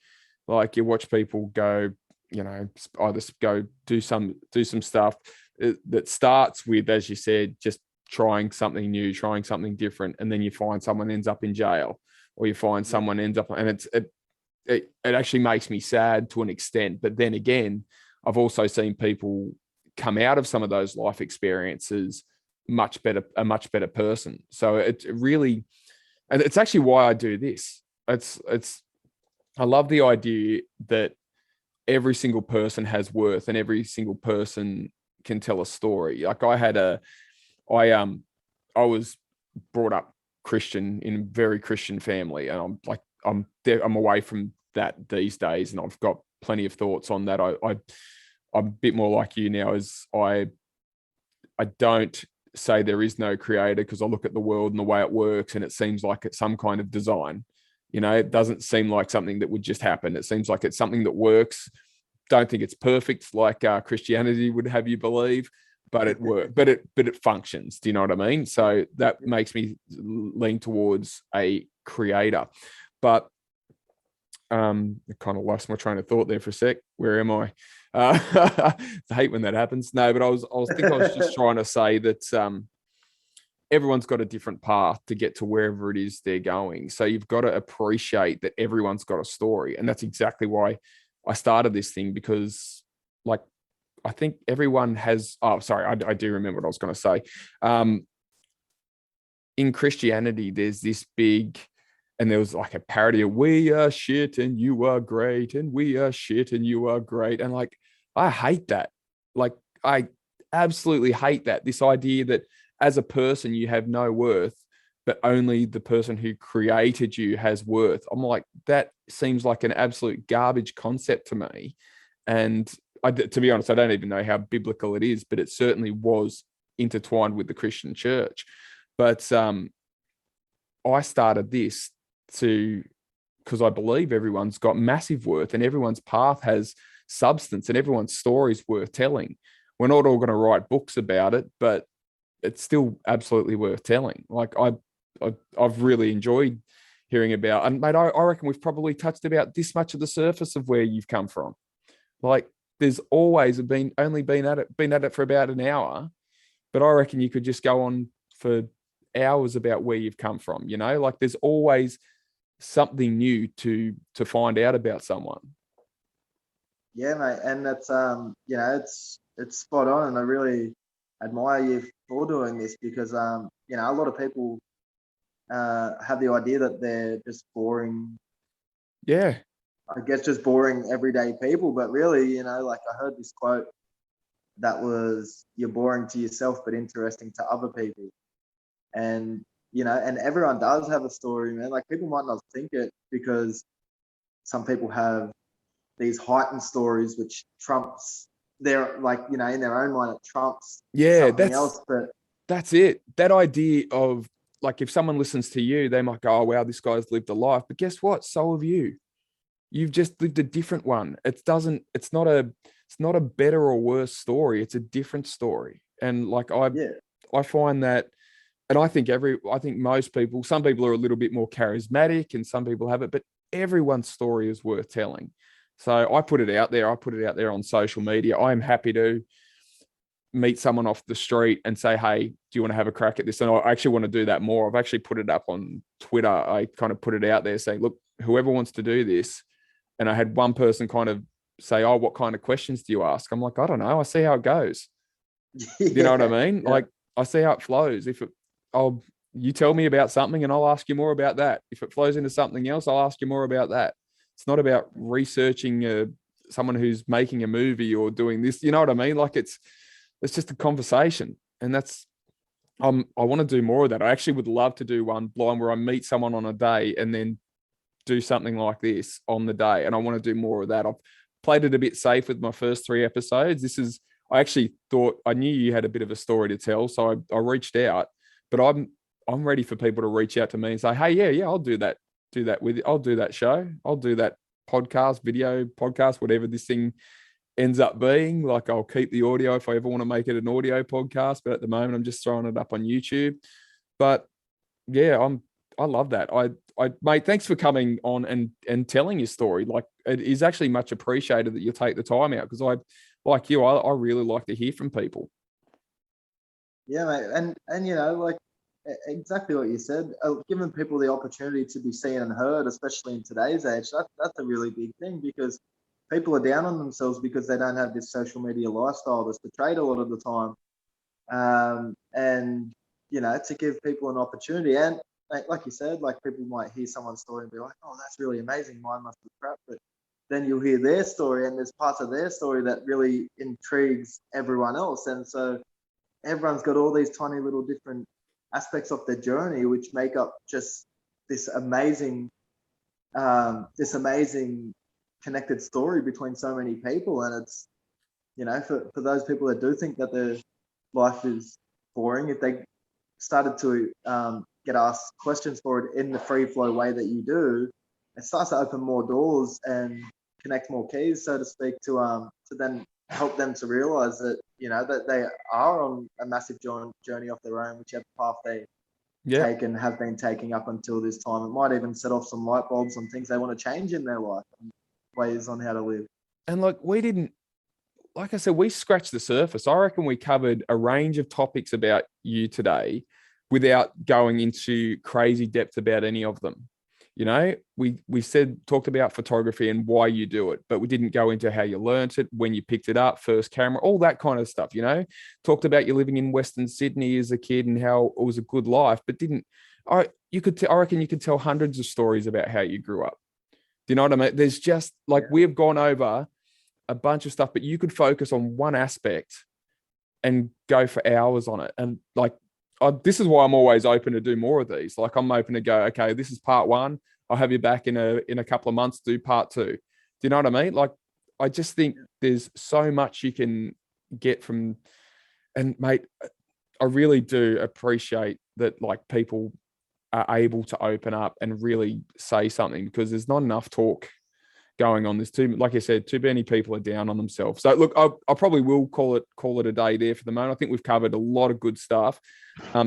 Like you watch people go, either go do some stuff that starts with, as you said, just trying something new, trying something different, and then you find someone ends up in jail, or you find someone ends up, and it actually makes me sad to an extent. But then again, I've also seen people come out of some of those life experiences a much better person. So it really, and it's actually why I do this. I love the idea that every single person has worth and every single person can tell a story. Like I was brought up Christian in a very Christian family, and I'm away from that these days, and I've got plenty of thoughts on that. I'm a bit more like you now, as I don't say there is no creator, because I look at the world and the way it works, and it seems like it's some kind of design. It doesn't seem like something that would just happen. It seems like it's something that works. Don't think it's perfect, like Christianity would have you believe, but it works. But it functions. Do you know what I mean? So that makes me lean towards a creator. But I kind of lost my train of thought there for a sec. Where am I? I hate when that happens. No, but I was just trying to say that everyone's got a different path to get to wherever it is they're going. So you've got to appreciate that everyone's got a story. And that's exactly why I started this thing, because like, I think everyone has, I do remember what I was going to say. In Christianity, there's this big, and there was like a parody of "we are shit and you are great, and we are shit and you are great." And like, I hate that. Like, I absolutely hate that. This idea that as a person, you have no worth, but only the person who created you has worth. I'm like, that seems like an absolute garbage concept to me. And to be honest, I don't even know how biblical it is, but it certainly was intertwined with the Christian church. But I started this because I believe everyone's got massive worth, and everyone's path has substance, and everyone's story is worth telling. We're not all going to write books about it, but it's still absolutely worth telling. Like I've really enjoyed hearing about, and mate, I reckon we've probably touched about this much of the surface of where you've come from. Like there's always been at it for about an hour, but I reckon you could just go on for hours about where you've come from. Like there's always something new to find out about someone. Yeah, mate, and that's it's spot on, and I really admire you for doing this because a lot of people have the idea that they're just boring. Yeah. I guess just boring everyday people, but really, like I heard this quote that was, "You're boring to yourself, but interesting to other people." And and everyone does have a story, man. Like, people might not think it because some people have these heightened stories, which trumps their, like, in their own mind, it trumps something else. But that's it. That idea of, like, if someone listens to you, they might go, oh, wow, this guy's lived a life. But guess what? So have you. You've just lived a different one. It's not a better or worse story. It's a different story. And like, I find that, and I think most people, some people are a little bit more charismatic and some people have it, but everyone's story is worth telling. So I put it out there. I put it out there on social media. I am happy to meet someone off the street and say, hey, do you want to have a crack at this? And I actually want to do that more. I've actually put it up on Twitter. I kind of put it out there saying, look, whoever wants to do this. And I had one person kind of say, oh, what kind of questions do you ask? I'm like, I don't know. I see how it goes. You know what I mean? Yeah. Like, I see how it flows. You tell me about something and I'll ask you more about that. If it flows into something else, I'll ask you more about that. It's not about researching someone who's making a movie or doing this. You know what I mean? Like, it's just a conversation. And I want to do more of that. I actually would love to do one blind where I meet someone on a day and then do something like this on the day. And I want to do more of that. I've played it a bit safe with my first 3 episodes. I actually thought, I knew you had a bit of a story to tell. So I reached out, but I'm ready for people to reach out to me and say, hey, yeah, I'll do that. I'll do that show. I'll do that video podcast, whatever this thing ends up being. Like, I'll keep the audio if I ever want to make it an audio podcast. But at the moment, I'm just throwing it up on YouTube. But yeah, I love that. Mate, thanks for coming on and telling your story. Like, it is actually much appreciated that you take the time out, because I really like to hear from people. Yeah, mate. And like, exactly what you said, giving people the opportunity to be seen and heard, especially in today's age, that's a really big thing, because people are down on themselves because they don't have this social media lifestyle that's portrayed a lot of the time. And to give people an opportunity, and like you said, like, people might hear someone's story and be like, oh, that's really amazing, mine must be crap. But then you'll hear their story, and there's parts of their story that really intrigues everyone else. And so everyone's got all these tiny little different aspects of their journey, which make up just this amazing connected story between so many people. And it's, for those people that do think that their life is boring, if they started to get asked questions for it in the free flow way that you do, it starts to open more doors and connect more keys, so to speak, to then help them to realize that, that they are on a massive journey of their own, whichever path they take and have been taking up until this time. It might even set off some light bulbs on things they want to change in their life and ways on how to live. And like I said, we scratched the surface. I reckon we covered a range of topics about you today without going into crazy depth about any of them. We talked about photography and why you do it, but we didn't go into how you learnt it, when you picked it up, first camera, all that kind of stuff. Talked about you living in Western Sydney as a kid and how it was a good life, but I reckon you could tell hundreds of stories about how you grew up. Do you know what I mean? There's just we've gone over a bunch of stuff, but you could focus on one aspect and go for hours on it. And this is why I'm always open to do more of these. Like, I'm open to go, okay, this is part 1. I'll have you back in a couple of months to do part 2. Do you know what I mean? Like, I just think there's so much you can get from, and mate, I really do appreciate that, like, people are able to open up and really say something, because there's not enough talk going on. Like I said, too many people are down on themselves. So look, I probably will call it a day there for the moment. I think we've covered a lot of good stuff.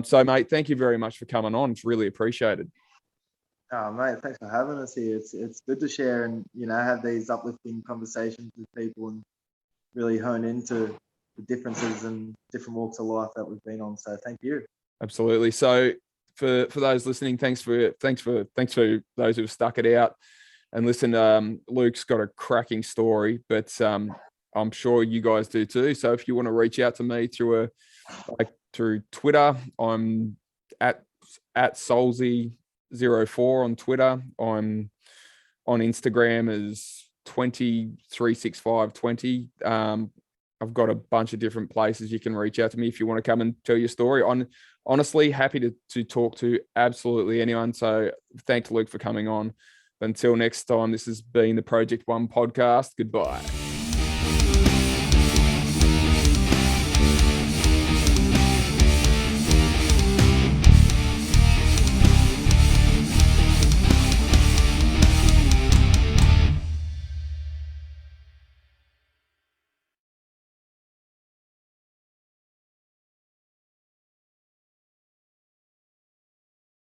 So mate, thank you very much for coming on. It's really appreciated. Oh, mate, thanks for having us here. It's good to share and, have these uplifting conversations with people and really hone into the differences and different walks of life that we've been on. So thank you. Absolutely. So for those listening, thanks for those who've stuck it out. And listen, Luke's got a cracking story, but I'm sure you guys do too. So if you want to reach out to me through Twitter, I'm at Solzy04 on Twitter. I'm on Instagram as 236520. I've got a bunch of different places you can reach out to me if you want to come and tell your story. Honestly, happy to talk to absolutely anyone. So thanks, Luke, for coming on. Until next time, this has been the Project One podcast. Goodbye.